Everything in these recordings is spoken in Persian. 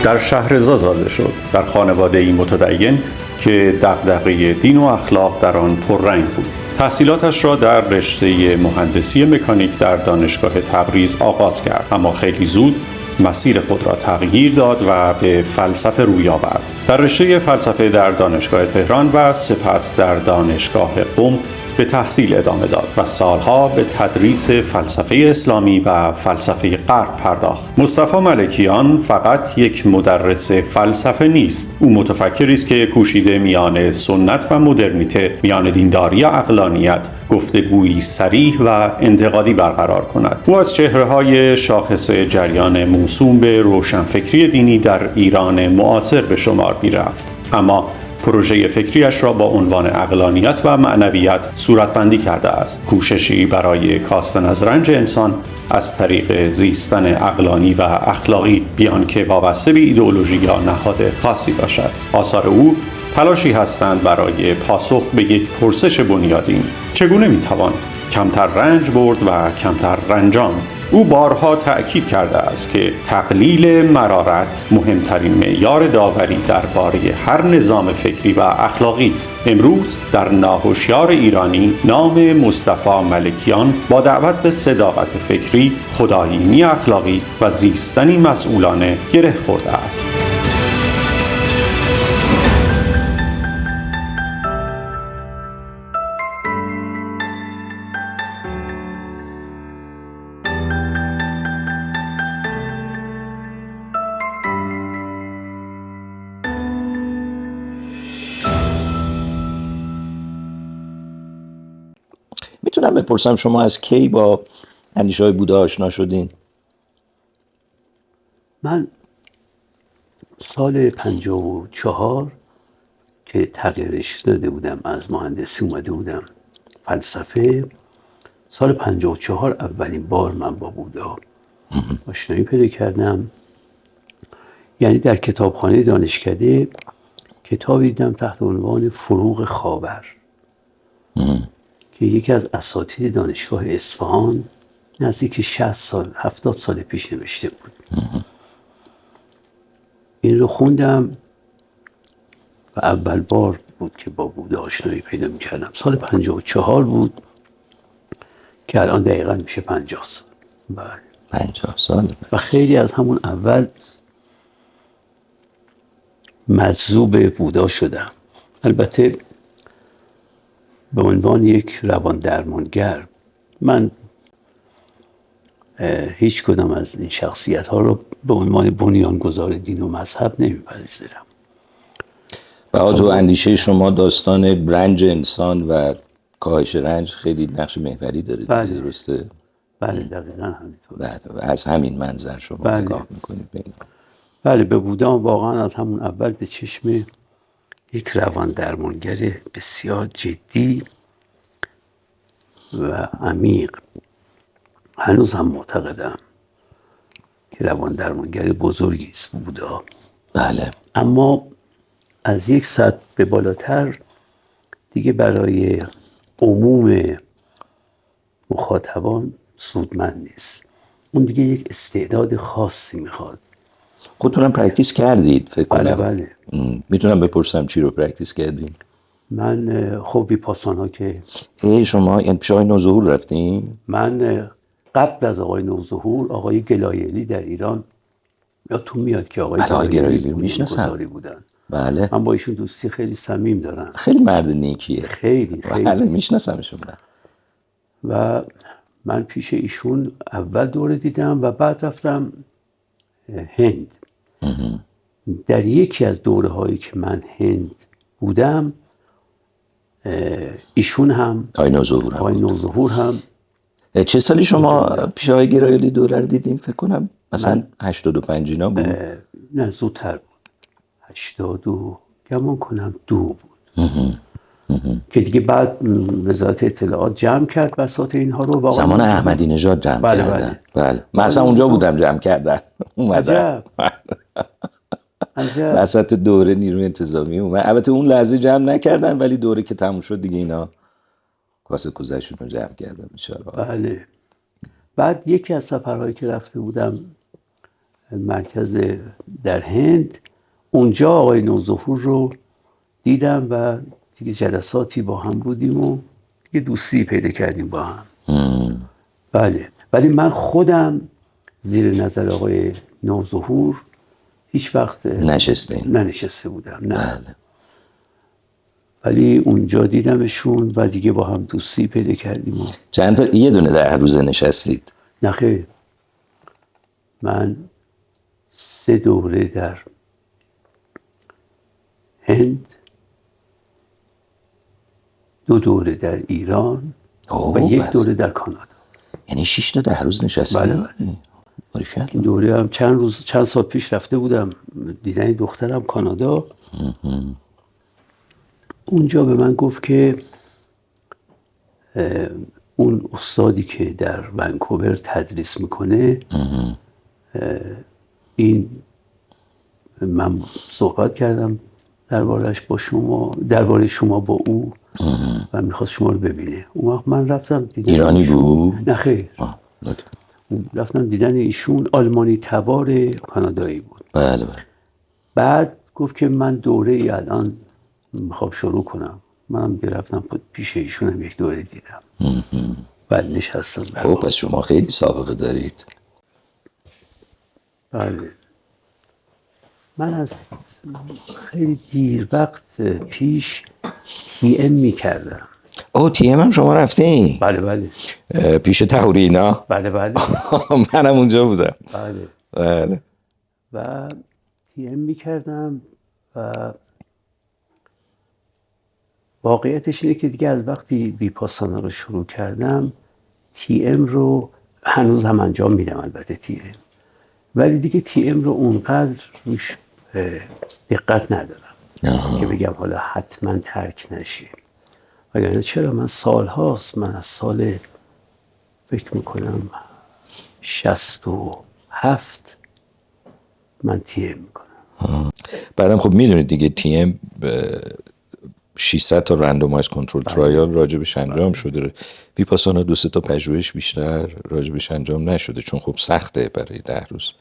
در شهرضا زاده شد، در خانواده‌ای متدین که دغدغه دین و اخلاق در آن پررنگ بود. تحصیلاتش را در رشته مهندسی مکانیک در دانشگاه تبریز آغاز کرد، اما خیلی زود مسیر خود را تغییر داد و به فلسفه روی آورد. در رشته فلسفه در دانشگاه تهران و سپس در دانشگاه قم به تحصیل ادامه داد و سالها به تدریس فلسفه اسلامی و فلسفه غرب پرداخت. مصطفی ملکیان فقط یک مدرس فلسفه نیست. او متفکری است که کوشیده میان سنت و مدرنیته، میان دینداری و عقلانیت، گفتگویی صریح و انتقادی برقرار کند. او از چهره‌های شاخص جریان موسوم به روشنفکری دینی در ایران معاصر به شمار می‌رفت. اما پروژه فکریش را با عنوان عقلانیت و معنویت صورتبندی کرده است. کوششی برای کاستن از رنج انسان از طریق زیستن عقلانی و اخلاقی، بیان که وابسته به ایدئولوژی یا نهاد خاصی باشد. آثار او تلاشی هستند برای پاسخ به یک پرسش بنیادین: چگونه میتوان کمتر رنج برد و کمتر رنجان؟ او بارها تأکید کرده است که تقلیل مرارت مهمترین معیار داوری درباره هر نظام فکری و اخلاقی است. امروز در ناهشیار ایرانی نام مصطفی ملکیان با دعوت به صداقت فکری، خدایینی اخلاقی و زیستنی مسئولانه گره خورده است. میتونم بپرسم شما از کی با اندیشه‌های بودا آشنا شدین؟ من سال 54 که تغییرش داده بودم، از مهندسی اومده بودم فلسفه، سال 54 اولین بار من با بودا آشنایی پیدا کردم. یعنی در کتابخانه دانشکده کتابی دیدم تحت عنوان فروغ خاور که یکی از اساتید دانشگاه اصفهان نزدیک 60 سال 70 سال پیش نوشته بود. این رو خوندم و اول بار بود که با بودا آشنایی پیدا می‌کردم. سال 54 بود که الان دقیقاً میشه 50 سال. بله 50 سال. و خیلی از همون اول مجذوب بودا شدم. البته به عنوان یک روان درمانگر من هیچ کدام از این شخصیت ها رو به عنوان بنیانگذار دین و مذهب نمیپذیرم. و تو اندیشه شما داستان رنج انسان و کاهش رنج خیلی نقش محوری داره. بله. درسته؟ بله دقیقاً همینطور. بله. و از همین منظر شما بله. نگاه میکنید به این. بله به بودا واقعا از همون اول به چشم یک روان درمانگر بسیار جدی و عمیق هنوز هم معتقدم که روان درمانگر بزرگی است بودا. بله. اما از یک سطح به بالاتر دیگه برای عموم مخاطبان سودمند نیست. اون دیگه یک استعداد خاصی میخواد. خودتونم پرکتیس کردید فکر کنم. بله بله. میتونم بپرسم چی رو پرکتیس کردین؟ من خب ویپاسانا که شما یعنی پیش آقای نوظهور رفتین؟ من قبل از آقای نوظهور آقای گلایلی در ایران یادتون میاد که آقای گلایلی رو میشناسم. بودن. بله. من با ایشون دوستی خیلی صمیم دارم. خیلی مرد نیکیه. خیلی. بله میشناسمشون. و من پیش ایشون اول دوره دیدم و بعد رفتم هند. در یکی از دوره هایی که من هند بودم ایشون هم آقای نوظهور هم چه سالی شما پیش آقای گلایلی دوره رو دیدیم فکر کنم؟ مثلا 85 اینا بود؟ نه زودتر بود. 82 گمان کنم 2 بود. که دیگه بعد وزارت اطلاعات جمع کرد بساط اینها رو. زمان احمدی نژاد جمع کردن. بله. من اصلا اونجا بودم جمع کردن. اومدن. وسط دوره نیروی انتظامی اومد. البته اون لحظه جمع نکردن ولی دوره که تموم شد دیگه اینا کاسه کوزه‌شون رو جمع کردن ان شاءالله. بله. بعد یکی از سفرهایی که رفته بودم مرکز در هند. اونجا آقای نوظهور رو دیدم و دیگه جلساتی با هم بودیم و دیگه دوستی پیدا کردیم با هم. بله، ولی من خودم زیر نظر آقای نوظهور هیچ وقت ننشسته بودم. نه. بله. ولی اونجا دیدمشون و دیگه با هم دوستی پیدا کردیم. چند تا؟ یه دونه در روزه نشستید؟ نه خیر، من 3 دوره در هند، 2 دوره در ایران و 1 دوره در کانادا. یعنی 6 تا در روز نشستید؟ بله. این دوره هم چند سال پیش رفته بودم دیدن دخترم کانادا. اونجا به من گفت که اون استادی که در ونکوور تدریس میکنه، این من صحبت کردم درباره شما با او و میخواست شما رو ببینه. اون وقت من رفتم دیدن. ایرانی بود؟ نه خیر. رفتم دیدن ایشون. آلمانی تبار کانادایی بود. بله بله. بعد گفت که من دوره ای الان میخوام شروع کنم. منم رفتم پیش ایشونم 1 دوره دیدم. بعد نشستم. خب پس شما خیلی سابقه دارید. بله. من از خیلی دیر وقت پیش TM میکردم. TM هم شما رفتین؟ بله بله. پیش طهوری اینا؟ بله بله. منم اونجا بودم. بله بله. و TM میکردم و واقعیتش اینه که دیگه از وقتی ویپاسانا رو شروع کردم TM رو هنوز هم انجام میدم البته TM، ولی دیگه TM رو اونقدر روش دقت ندارم که بگم حالا حتما ترک نشه. وگرنه چرا من سال هاست، من از سال فکر میکنم 67 من TM میکنم. بعدم خب میدونید دیگه TM 600 تا رندومایز کنترل ترایال راجبش انجام شده. ویپاسانا 2-3 تا پژوهش بیشتر راجبش انجام نشده چون خب سخته برای 10 روز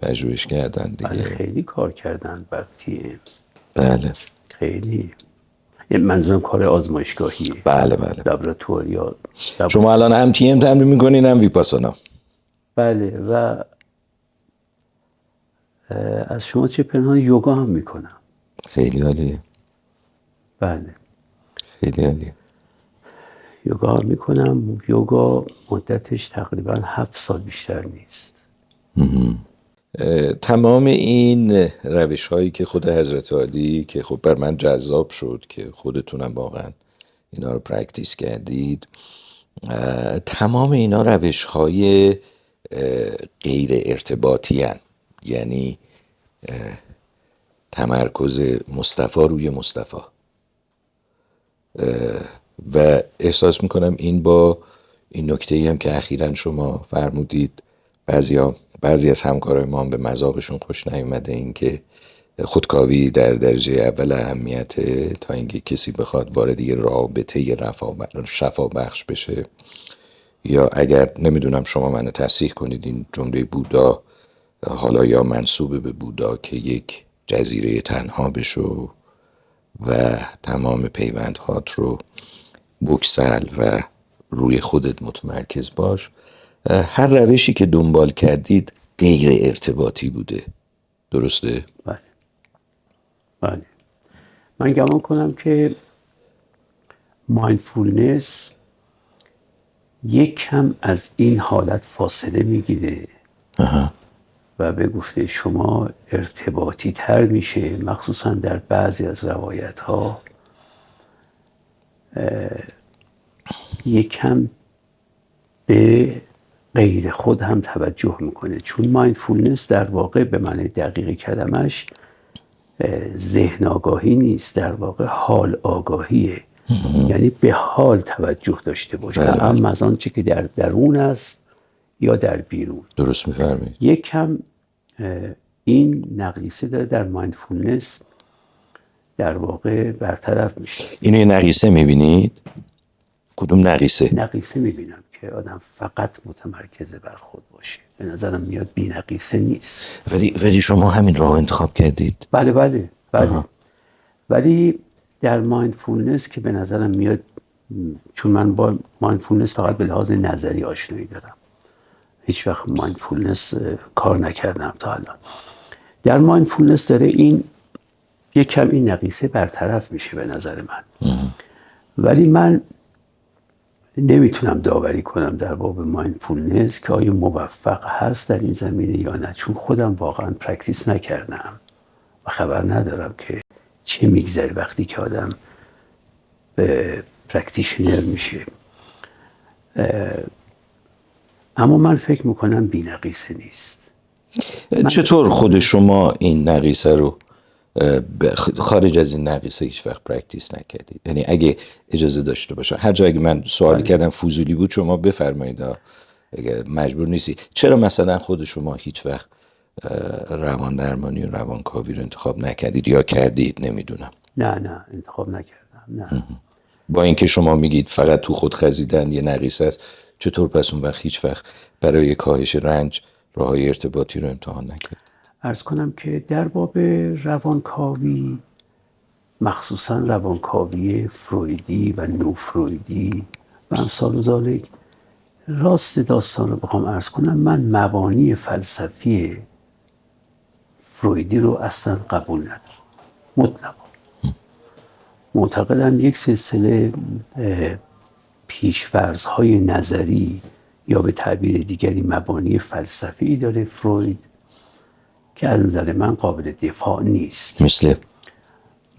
پژوهش کردن دیگه. بله خیلی کار کردن بر TM. بله خیلی. منظورم کار آزمایشگاهیه. بله بله. لابراتواری. شما الان هم TM تمرین میکنین هم ویپاسانا؟ بله. و از شما چه پنهان یوگا هم میکنم. خیلی عالیه. بله خیلی عالیه. یوگا هم میکنم. یوگا مدتش تقریبا 7 سال بیشتر نیست. تمام این روش هایی که خود حضرت عالی که خب بر من جذاب شد که خودتونم واقعا اینا رو پرکتیس کردید، تمام اینا روش های غیر ارتباطی هن. یعنی تمرکز مصطفی روی مصطفی و احساس میکنم این با این نکته‌ای هم که اخیراً شما فرمودید بعضی از همکارای ما هم به مذاقشون خوش نیومده، این که خودکاوی در درجه اول اهمیته تا اینکه کسی بخواد وارد یه رابطه شفا بخش بشه. یا اگر نمیدونم شما منو تصحیح کنید، این جمله بودا حالا یا منسوب به بودا که یک جزیره تنها بشو و تمام پیوندهات رو بگسل و روی خودت متمرکز باش، هر روشی که دنبال کردید غیر ارتباطی بوده. درسته؟ بله بله. من گمان کنم که مایندفولنس یک کم از این حالت فاصله میگیره و به گفته شما ارتباطی تر میشه، مخصوصا در بعضی از روایت ها یک کم به غیر خود هم توجه میکنه. چون مایندفولنس در واقع به معنی دقیق کلمش ذهن آگاهی نیست، در واقع حال آگاهیه. یعنی به حال توجه داشته باشه، اما از آنچه که در درون است یا در بیرون. درست میفرمایید. یک کم این نقیصه داره در مایندفولنس، در واقع برطرف میشه. اینو یه نقیصه میبینید؟ کدوم نقیصه؟ نقیصه میبینم که آدم فقط متمرکز بر خود باشه. به نظرم میاد بی‌نقیصه نیست. ولی شما همین راه انتخاب کردید؟ بله. ولی در مایندفولنس که به نظرم میاد، چون من با مایندفولنس فقط به لحاظ نظری آشنایی دارم، هیچ وقت مایندفولنس کار نکردم تا الان. در مایندفولنس داره این یک کم این نقیصه برطرف میشه به نظر من. ولی من نمیتونم داوری کنم در باب مایندفولنس که آیا موفق هست در این زمینه یا نه، چون خودم واقعا پرکتیس نکردم و خبر ندارم که چه میگذره وقتی که آدم به پرکتیشنر میشه. اما من فکر میکنم بی‌نقیصه نیست. چطور خود شما این نقیصه رو خارج از این نقیصه هیچ وقت پرکتیس نکردید؟ یعنی اگه اجازه داشته باشم، هر جایی من سوالی کردم فضولی بود شما بفرمایید، اگه مجبور نیستی. چرا مثلا خود شما هیچ وقت روان درمانی و روانکاوی رو انتخاب نکردید یا کردید؟ نمیدونم. نه انتخاب نکردم. نه. با اینکه شما میگید فقط تو خود خزیدن یه نقیصه است، چطور پس اون وقت هیچ وقت برای کاهش رنج راههای ارتباطی رو امتحان نکرد؟ عرض کنم که در باب روانکاوی، مخصوصا روانکاوی فرویدی و نوفرویدی و امثال ذالک، راست داستان رو بخوام عرض کنم، من مبانی فلسفی فرویدی رو اصلا قبول ندارم، مطلقا. معتقدم یک سلسله پیش‌فرض‌های نظری یا به تعبیر دیگری مبانی فلسفی داره فروید که از نظر من قابل دفاع نیست.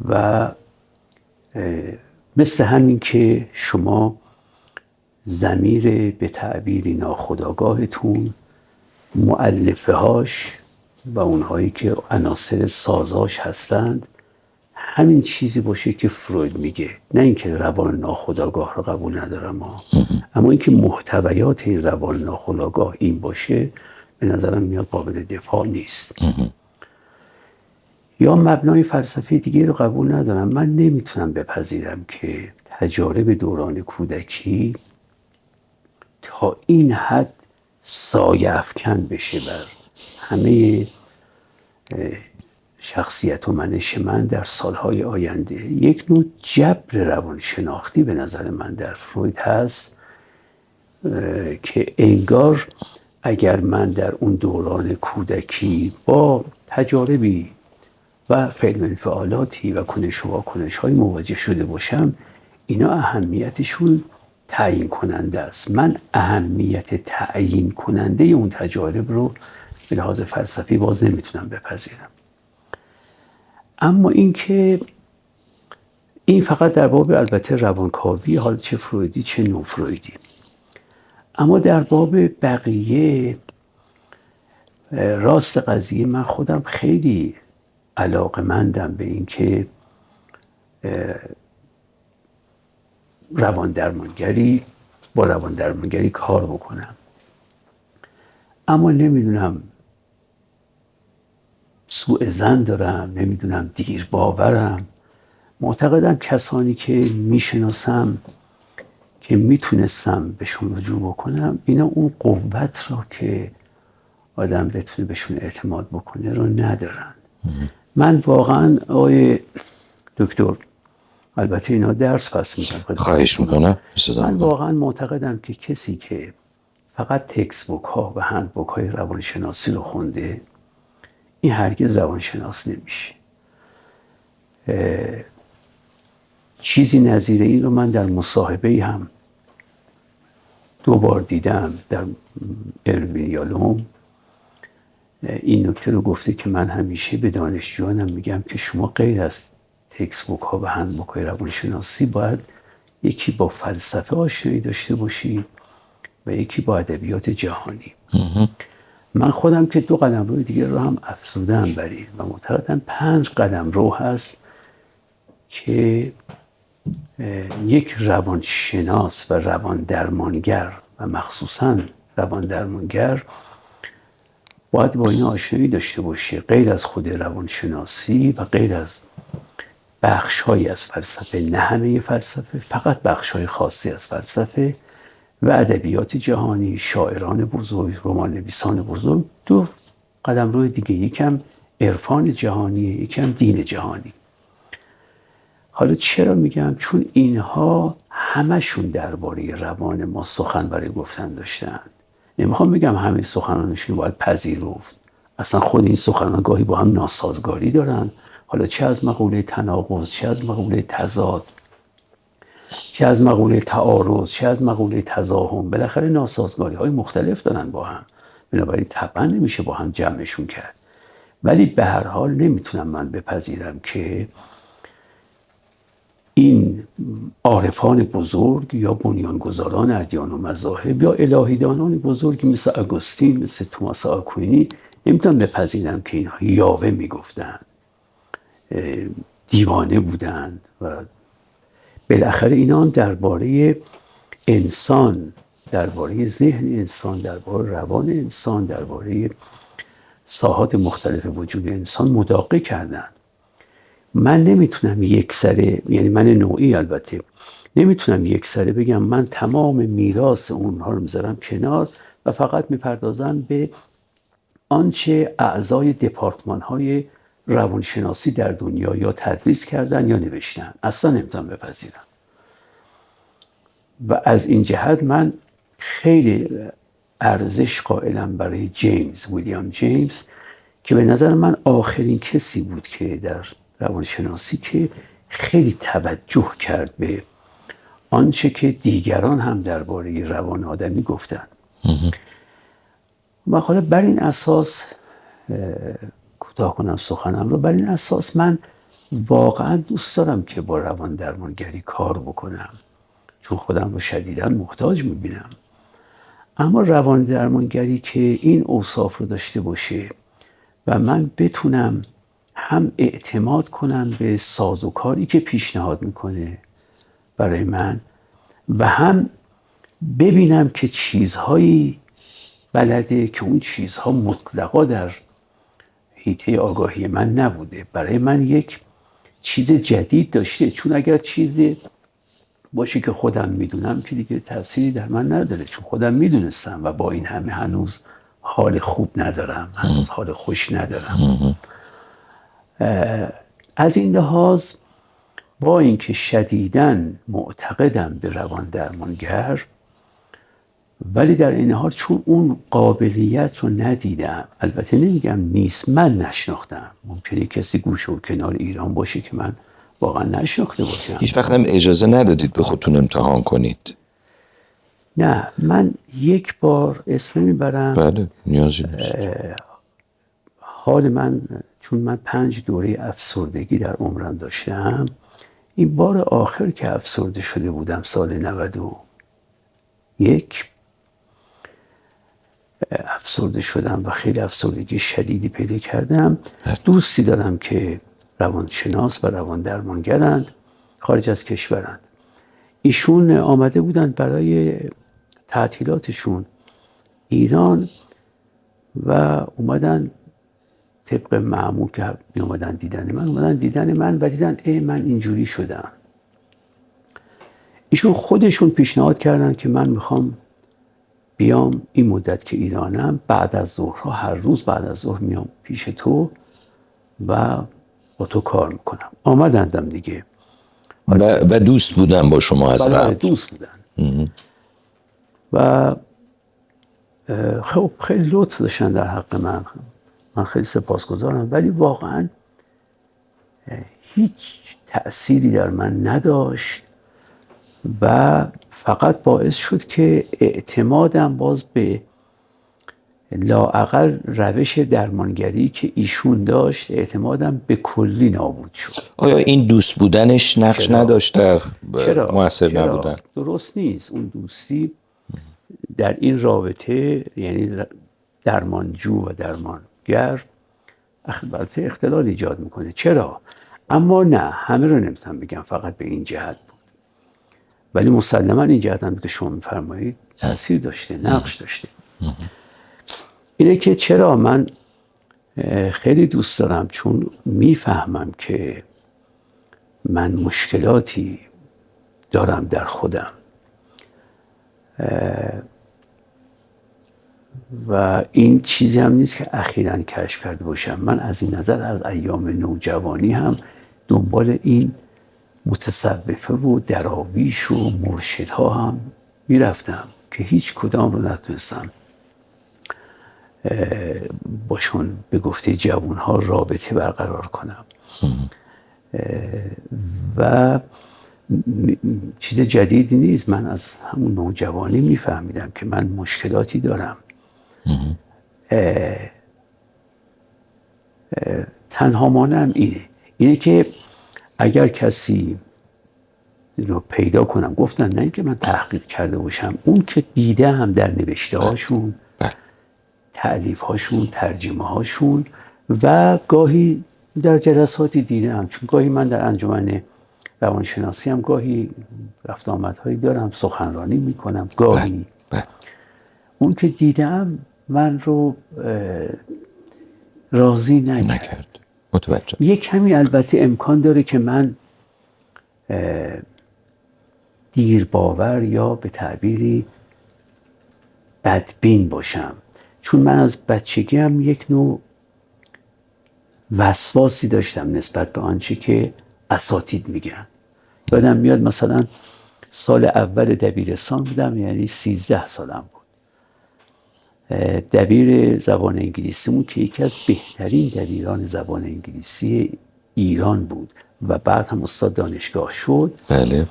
و مثل همین که شما ضمیر به تعبیری ناخودآگاهتون، مؤلفه هاش و اونهایی که عناصر سازاش هستند همین چیزی باشه که فروید میگه، نه اینکه روان ناخودآگاه رو قبول ندارم اما اینکه محتویات این روان ناخودآگاه این باشه به نظرم میاد قابل دفاع نیست. یا مبنای فلسفی دیگه رو قبول ندارم. من نمیتونم بپذیرم که تجارب دوران کودکی تا این حد سایه افکن بشه بر همه شخصیت و منش من در سالهای آینده. یک نوع جبر روانشناختی به نظر من در فروید هست که انگار اگر من در اون دوران کودکی با تجاربی و فعل و انفعالاتی و کنش و واکنش های مواجه شده باشم، اینا اهمیتشون تعیین کننده است. من اهمیت تعیین کننده اون تجارب رو به لحاظ فلسفی باز نمیتونم بپذیرم. اما اینکه این فقط در باب البته روانکاوی، حالا چه فرویدی چه نوفرویدی، اما در باب بقیه راست قضیه من خودم خیلی علاقه‌مندم به این که روان درمانگری کار بکنم. اما نمیدونم سوء ظن دارم، نمیدونم دیر باورم. معتقدم کسانی که میشناسم که میتونستم بهشون رجوع بکنم، اینا اون قوت را که آدم بتونه بهشون اعتماد بکنه رو ندارن. من واقعا آقای دکتر، البته اینا درس پس میدن، خواهش میکنم. من واقعا معتقدم که کسی که فقط تکست بوک ها و هند بوک های روانشناسی رو خونده، این هرگز روانشناس نمیشه. چیزی نظیر این رو من در مصاحبه هم 2 بار دیدم. در اروین یالوم این نکته رو گفته که من همیشه به دانشجویانم میگم که شما غیر از تکست بوک ها و هند بوک های روانشناسی باید یکی با فلسفه آشنایی داشته باشید و یکی با ادبیات جهانی. من خودم که 2 قلمرو دیگه رو هم افزودم بر این و معتقدم 5 قلمرو هست که یک روانشناس و روان درمانگر و مخصوصاً روان درمانگر باید با این آشنایی داشته باشه. غیر از خود روانشناسی و غیر از بخش‌هایی از فلسفه، نه همه فلسفه، فقط بخش‌های خاصی از فلسفه، و ادبیات جهانی، شاعران بزرگ، رمان نویسان بزرگ. دو قلمرو دیگه، یکم عرفان جهانی، یکم دین جهانی. حالا چرا میگم؟ چون اینها همشون درباره روان ما سخن برای گفتن داشتن. نمیخوام بگم همه سخنانشون باید پذیرفت، اصلا خود این سخنان گاهی با هم ناسازگاری دارن، حالا چه از مقوله تناقض، چه از مقوله تضاد، چه از مقوله تعارض، چه از مقوله تضاهم، بالاخره ناسازگاری های مختلف دارن با هم، بنابراین طبعا نمیشه با هم جمعشون کرد. ولی به هر حال نمیتونم من بپذیرم که این عارفان بزرگ یا بنیانگذاران ادیان و مذاهب یا الهیدانان بزرگی مثل اگوستین، مثل توماس آکوینی، نمیتونم بپذیرم که اینها یاوه میگفتن، دیوانه بودند و بالاخره اینا درباره انسان، درباره ذهن انسان، درباره روان انسان، درباره ساحات مختلف وجود انسان مداقه کردن. من نمیتونم یک سره، یعنی من نوعی البته، نمیتونم یک سره بگم من تمام میراث اونها رو میذارم کنار و فقط میپردازم به آنچه اعضای دپارتمان های روانشناسی در دنیا یا تدریس کردن یا نوشتن. اصلا نمیتونم بپذیرم. و از این جهت من خیلی ارزش قائلم برای ویلیام جیمز، که به نظر من آخرین کسی بود که در روانشناسی که خیلی توجه کرد به آنچه که دیگران هم درباره روان آدمی گفتند. و حالا بر این اساس کوتاه کنم سخنم رو، بر این اساس من واقعا دوست دارم که با روان درمانگری کار بکنم، چون خودم رو شدیداً محتاج میبینم. اما روان درمانگری که این اوصاف رو داشته باشه و من بتونم هم اعتماد کنم به سازوکاری که پیشنهاد میکنه برای من و هم ببینم که چیزهایی بلده که اون چیزها مطلقا در حیطه آگاهی من نبوده، برای من یک چیز جدید داشته. چون اگر چیزی باشه که خودم میدونم که دیگه تأثیری در من نداره، چون خودم میدونستم و با این همه هنوز حال خوب ندارم، هنوز حال خوش ندارم. از این لحاظ با اینکه شدیداً معتقدم به روان درمانگر، ولی در این حال چون اون قابلیت رو ندیدم، البته نمیگم نیست، من نشناختم، ممکنه کسی گوشه و کنار ایران باشه که من واقعا نشناخته باشم. هیچ وقت هم اجازه ندادید به خودتون امتحان کنید؟ نه، من یک بار اسم میبرم. بله، نیازی نیست. حال من، چون من 5 دوره افسردگی در عمرم داشتم، این بار آخر که افسرده شده بودم سال 91 افسرده شدم و خیلی افسردگی شدیدی پیدا کردم. دوستی دارم که روانشناس و روان درمانگرند، خارج از کشورند. ایشون آمده بودند برای تعطیلاتشون ایران و اومدن طبق معمول که می اومدن دیدن من، اومدن دیدن من و دیدن من اینجوری شدم. ایشون خودشون پیشنهاد کردن که من میخوام بیام این مدت که ایرانم، بعد از ظهرها هر روز بعد از ظهر میام پیش تو و با تو کار میکنم. آمدندم دیگه و دوست بودن با شما از قبل؟ دوست بودن و خب خیلی لطف داشتن در حق من. من خیلی سپاسگزارم، ولی واقعا هیچ تأثیری در من نداشت و فقط باعث شد که اعتمادم باز به لااقل روش درمانگری که ایشون داشت، اعتمادم به کلی نابود شد. آیا این دوست بودنش نقش نداشت در مؤثر نبودن؟ درست نیست. اون دوستی در این رابطه، یعنی درمانجو و درمانگر، البته اختلال ایجاد میکنه. چرا؟ اما نه، همه رو نمیتونم بگم فقط به این جهت بود، ولی مسلما این جهت هم که شما میفرمایید تأثیر داشته، نقش داشته. اینه که چرا من خیلی دوست دارم، چون میفهمم که من مشکلاتی دارم در خودم و این چیزی هم نیست که اخیراً کشف کرده باشم. من از این نظر از ایام نوجوانی هم دنبال این متصوفه و دراویش و مرشدها هم میرفتم که هیچ کدام رو نتونستم باشون به گفته جوانها رابطه برقرار کنم. و چیز جدیدی نیست. من از همون نوجوانی میفهمیدم که من مشکلاتی دارم. تنها مانم اینه که اگر کسی رو پیدا کنم، گفتن نه اینکه من تحقیق کرده باشم، اون که دیده هم در نوشته هاشون، تألیف هاشون، ترجمه هاشون و گاهی در جلساتی دیدم، چون گاهی من در انجمن روانشناسی هم گاهی رفت آمدهایی دارم، سخنرانی میکنم گاهی. اون که دیدم من رو راضی نکرد. متوجه. یک کمی البته امکان داره که من دیر باور یا به تعبیری بدبین باشم، چون من از بچگی هم یک نوع وسواسی داشتم نسبت به آنچه که اساتید میگن. یادم میاد مثلا سال اول دبیرستان بودم، یعنی 13 سالم بود. دبیر زبان انگلیسیمون که یکی از بهترین دبیران زبان انگلیسی ایران بود و بعد هم استاد دانشگاه شد. بله.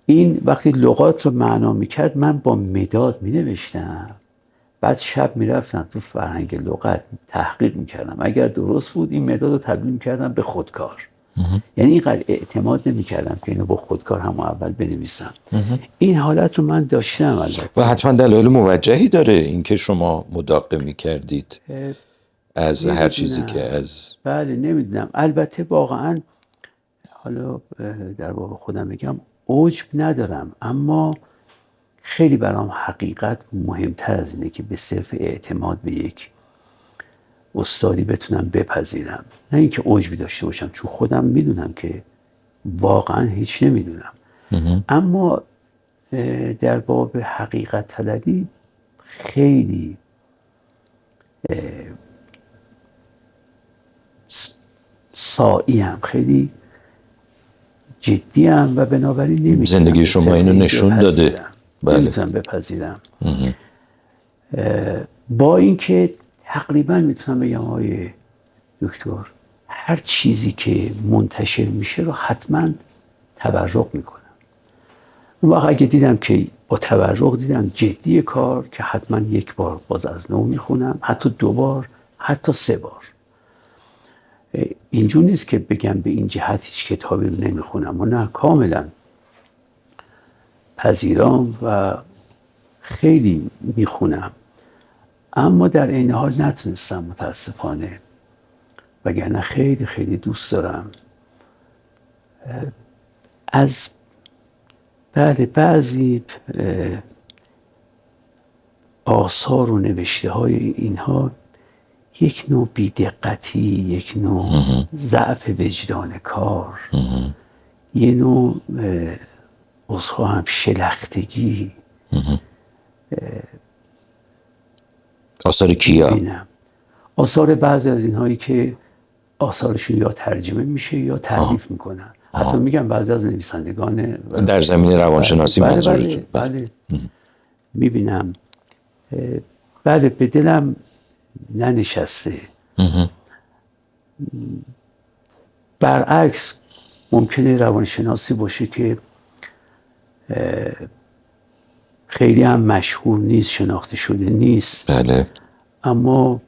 این وقتی لغات رو معنا میکرد من با مداد مینوشتم، بعد شب میرفتم تو فرهنگ لغت تحقیق میکردم، اگر درست بود این مداد رو تبدیل میکردم به خودکار. یعنی اینقدر اعتماد نمیکردم که اینو با خودکار هم اول بنویسم. این حالت رو من داشتم البته. و حتما دلایل موجهی داره اینکه شما مداقه میکردید از هر چیزی که از بله نمیدونم. البته واقعا حالا در واقع خودم بگم عجب ندارم، اما خیلی برام حقیقت مهمتر از اینه که به صرف اعتماد به یک استادی بتونم بپذیرم، نه اینکه عجبی داشته باشم، چون خودم میدونم که واقعا هیچ نمیدونم. اما در باب حقیقت طلبی خیلی سعیم، خیلی جدیم و بنابراین نمیتونم زندگی شما اینو نشون داده. بله. نمیتونم بپذیرم. با اینکه تقریبا میتونم بگم آقای دکتر هر چیزی که منتشر میشه رو حتما تبرق میکنم. اون وقت اگه دیدم که با تبرق دیدم جدی کار، که حتما یک بار باز از نو میخونم، حتی 2 بار، حتی 3 بار. اینجور نیست که بگم به این جهت هیچ کتابی رو نمیخونم، و نه، کاملا پذیرام و خیلی میخونم، اما در این حال نتونستم متاسفانه، وگرنه خیلی خیلی دوست دارم از بعضی آثار و نوشته های اینها یک نوع بی‌دقتی، یک نوع ضعف وجدان کار، یه نوع هم شلختگی. آثار کیا؟ آثار بعضی از اینهایی که آثارشون یا ترجمه میشه یا تحریف میکنن. حتی میگم بعضی از نویسندگان در زمینه روانشناسی منظورتون؟ بله. میبینم بله، به دلم ننشسته. برعکس ممکنه روانشناسی باشه که خیلی هم مشهور نیست، شناخته شده نیست. بله. اما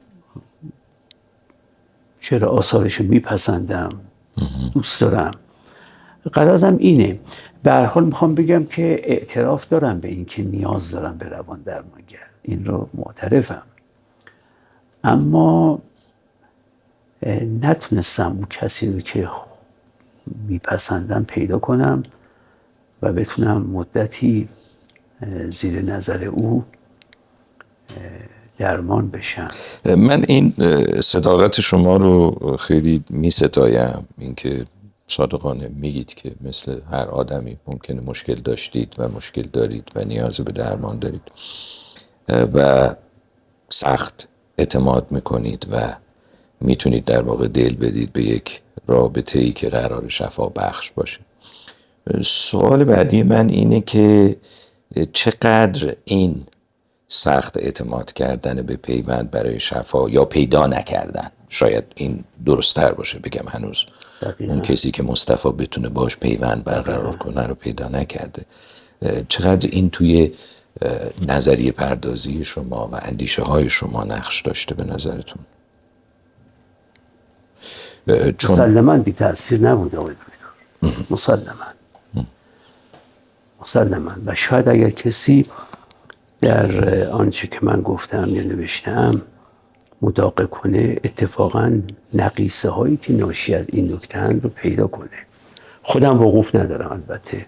چرا آثارشو میپسندم، دوست دارم. غرضم اینه. به هر حال میخوام بگم که اعتراف دارم به این که نیاز دارم به روان درمانگر، این رو معترفم، اما نتونستم اون کسی رو که میپسندم پیدا کنم و بتونم مدتی زیر نظر او درمان بشم. من این صداقت شما رو خیلی می ستایم، اینکه صادقانه میگید که مثل هر آدمی ممکنه مشکل داشتید و مشکل دارید و نیاز به درمان دارید و سخت اعتماد میکنید و میتونید در واقع دل بدید به یک رابطه‌ای که قرار شفا بخش باشه. سوال بعدی من اینه که چقدر این سخت اعتماد کردن به پیوند برای شفا یا پیدا نکردن، شاید این درست‌تر باشه بگم هنوز اون کسی که مصطفی بتونه باش پیوند برقرار کنه رو پیدا نکرده، چقدر این توی نظریه پردازی شما و اندیشه های شما نقش داشته به نظرتون؟ چون مسلماً بی تأثیر نبود آقای دکتر، مسلماً و شاید اگر کسی در آنچه که من گفتم یا نوشتم مداقه کنه اتفاقاً نقیصه هایی که ناشی از این نکته رو پیدا کنه. خودم وقوف ندارم البته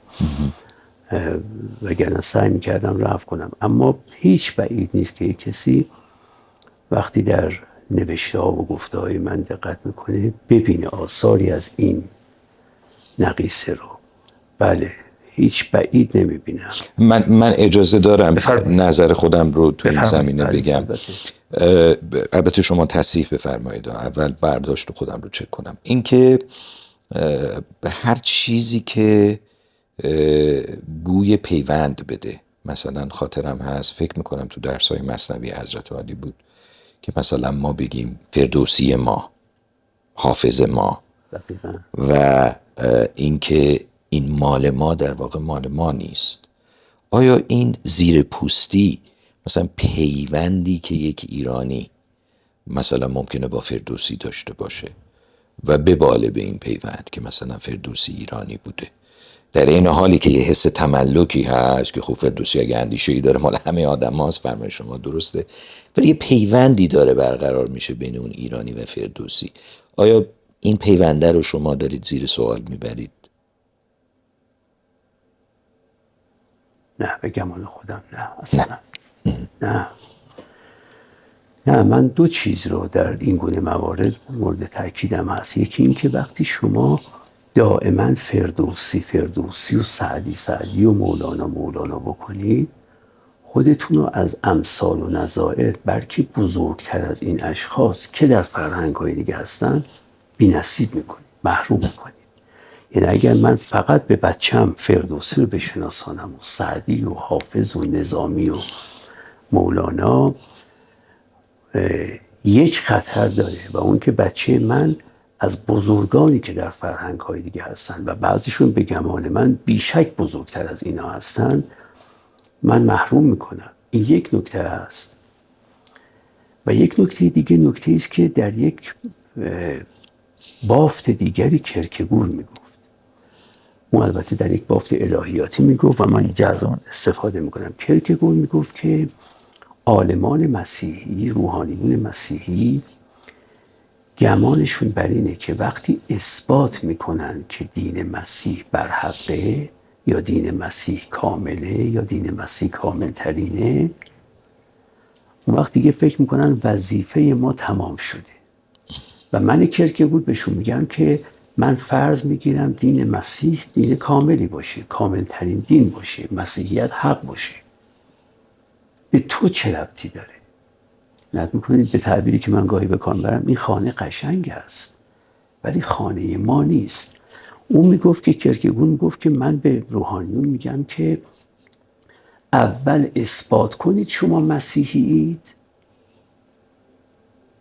وگرنه سعی میکردم رفع کنم، اما هیچ بعید نیست که یک کسی وقتی در نوشته ها و گفته های من دقت میکنه ببینه آثاری از این نقیصه رو. بله هیچ بعید نمیبینم. من اجازه دارم نظر خودم رو تو این زمینه بگم. البته شما تصحیح بفرمایید، اول برداشت خودم رو چک کنم. این که هر چیزی که بوی پیوند بده، مثلا خاطرم هست فکر میکنم تو درس‌های مثنوی حضرت علی بود که مثلا ما بگیم فردوسی ما، حافظ ما و اینکه این مال ما در واقع مال ما نیست. آیا این زیر پوستی مثلا پیوندی که یک ایرانی مثلا ممکنه با فردوسی داشته باشه و بباله به این پیوند که مثلا فردوسی ایرانی بوده، در این حالی که یه حس تملکی هست که خب فردوسی اگه اندیشه‌ای داره مال همه آدم هاست، فرمای شما درسته، ولی یه پیوندی داره برقرار میشه بین اون ایرانی و فردوسی. آیا این پیونده رو شما دارید زیر سوال میبرید؟ نه به گمان خودم نه اصلا نه من دو چیز رو در این گونه موارد مورد تاکیدم هست. یکی این که وقتی شما دائما فردوسی و سعدی و مولانا بکنید، خودتون رو از امثال و نظائر بلکه بزرگتر از این اشخاص که در فرهنگ‌های دیگه هستن بی‌نصیب میکنید، محروم میکنید. یعنی اگر من فقط به بچم فردوسی رو بشناسانم و سعدی و حافظ و نظامی و مولانا، یک خطر داره و اون که بچه من از بزرگانی که در فرهنگ‌های دیگه هستن و بعضیشون به گمان من بیشک بزرگتر از اینا هستن من محروم میکنم. این یک نکته است. و یک نکته دیگه نکته است که در یک بافت دیگری کرکگور میگفت، اون البته در یک بافت الهیاتی میگفت و من اینجا از آن استفاده میکنم. کرکگور میگفت که عالمان مسیحی، روحانیون مسیحی گمانشون بر اینه که وقتی اثبات میکنن که دین مسیح برحقه یا دین مسیح کامله یا دین مسیح کامل ترینه، اون وقت دیگه فکر میکنن وظیفه ما تمام شده. و من کرکگور بهشون میگم که من فرض میگیرم دین مسیح دین کاملی باشه، کامل ترین دین باشه، مسیحیت حق باشه. به تو چه ربطی داره؟ نت میکنید به تعبیری که من گاهی به کار برم، این خانه قشنگ است ولی خانه ما نیست. اون میگفت که کرکگور میگفت که من به روحانیون میگم که اول اثبات کنید شما مسیحیید،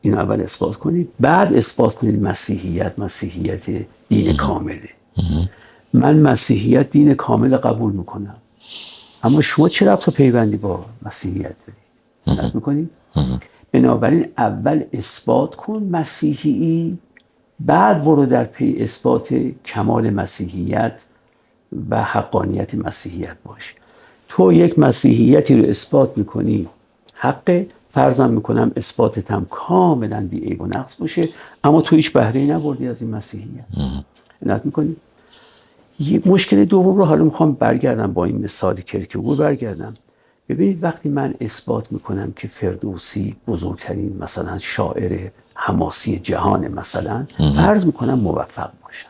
این اول اثبات کنید، بعد اثبات کنید مسیحیت دین کامله. من مسیحیت دین کامل قبول میکنم، اما شما چه ربط و پیوندی با مسیحیت دارید؟ نت میکنید؟ بنابراین اول اثبات کن مسیحی، بعد برو در پی اثبات کمال مسیحیت و حقانیت مسیحیت باش. تو یک مسیحیتی رو اثبات میکنی حق، فرضم میکنم اثباتت هم کاملا بی عیب و نقص باشه، اما تو هیچ بهره‌ای نبردی از این مسیحیت. نت میکنی؟ یه مشکل دوم رو حالا میخوام برگردم با این مثال کرکگور برگردم. ببینید وقتی من اثبات میکنم که فردوسی بزرگترین مثلا شاعر حماسی جهان مثلا، فرض میکنم موفق باشم،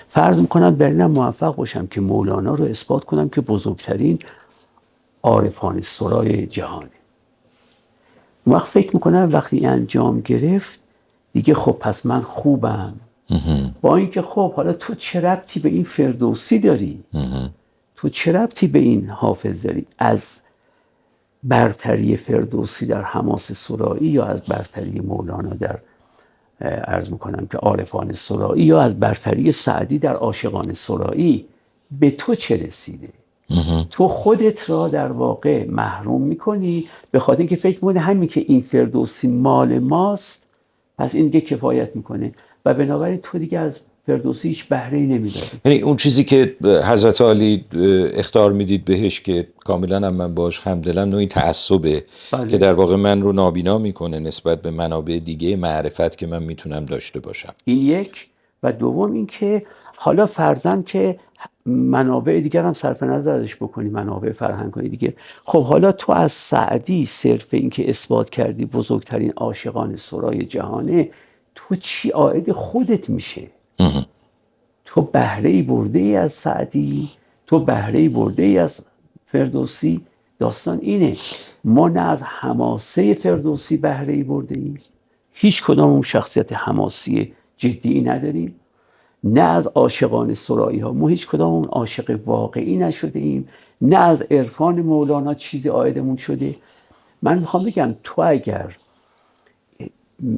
فرض میکنم در اینم موفق باشم که مولانا رو اثبات کنم که بزرگترین عارفان سرای جهانه. اون وقت فکر میکنم وقتی انجام گرفت دیگه خب پس من خوبم. با اینکه خب حالا تو چه ربطی به این فردوسی داری؟ تو چه ربطی به این حافظ داری؟ از برتری فردوسی در حماس سرایی یا از برتری مولانا در عرض میکنم که عارفان سرایی یا از برتری سعدی در عاشقان سرایی به تو چه رسیده؟ تو خودت را در واقع محروم میکنی به خاطر اینکه فکر میکنی همین که این فردوسی مال ماست پس این دیگه کفایت میکنه و بنابراین تو دیگه از فردوسی هیچ بهره‌ای نمیداری. یعنی اون چیزی که حضرت علی اخطار میدید بهش که کاملا هم من باش همدلم، نوعی تعصبه که در واقع من رو نابینا میکنه نسبت به منابع دیگه معرفت که من میتونم داشته باشم. این یک. و دوم این که حالا فرضاً که منابع دیگر هم صرف نظرش بکنی، منابع فرهنگی دیگه، خب حالا تو از سعدی صرف این که اثبات کردی بزرگترین عاشقان سرای جهانه، تو چی عائد خودت میشه؟ تو بهره‌ای برده ای از سعدی؟ تو بهره‌ای برده ای از فردوسی؟ داستان اینه، ما نه از حماسه فردوسی بهره‌ای برده ایم، هیچ کدام شخصیت حماسی جدی نداریم، نه از عاشقان سرایی ها ما هیچ کدام اون عاشق واقعی نشده ایم، نه از عرفان مولانا چیزی عایدمون شده. من میخوام بگم تو اگر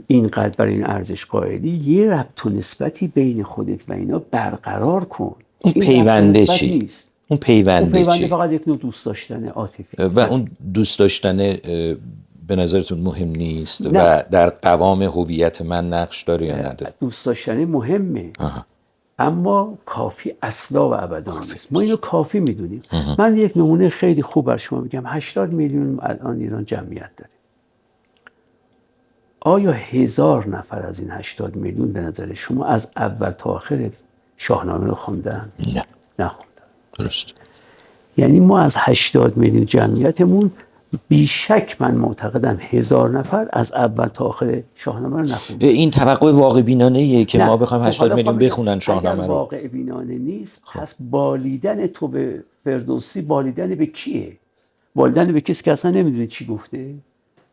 اینقدر برای این ارزش قائلی، یه ربط و نسبتی بین خودت و اینا برقرار کن. اون پیونده چی؟ نیست. اون پیونده چی؟ فقط یک نوع دوست داشتن عاطفی. و اون دوست داشتن به نظرتون مهم نیست؟ نه. و در قوام هویت من نقش داره یا نداره؟ دوست داشتن مهمه. اما کافی اصلا و ابدا نیست. ما اینو کافی میدونیم. من یک نمونه خیلی خوب بر شما بگم. 80 میلیون الان ایران جمعیت داره. آیا 1000 نفر از این 80 میلیون به نظر شما از اول تا آخر شاهنامه رو خوندن؟ نه. نخوندن. درست. یعنی ما از 80 میلیون جمعیتمون بیشک من معتقدم 1000 نفر از اول تا آخر شاهنامه رو نخوندن. این توقع واقع بینانه‌ایه که ما بخوایم 80 میلیون بخونن شاهنامه رو. اگر واقع بینانه نیست پس بالیدن تو به فردوسی بالیدن به کیه؟ بالیدن به کسی که اصلا نمیدونی چی گفته؟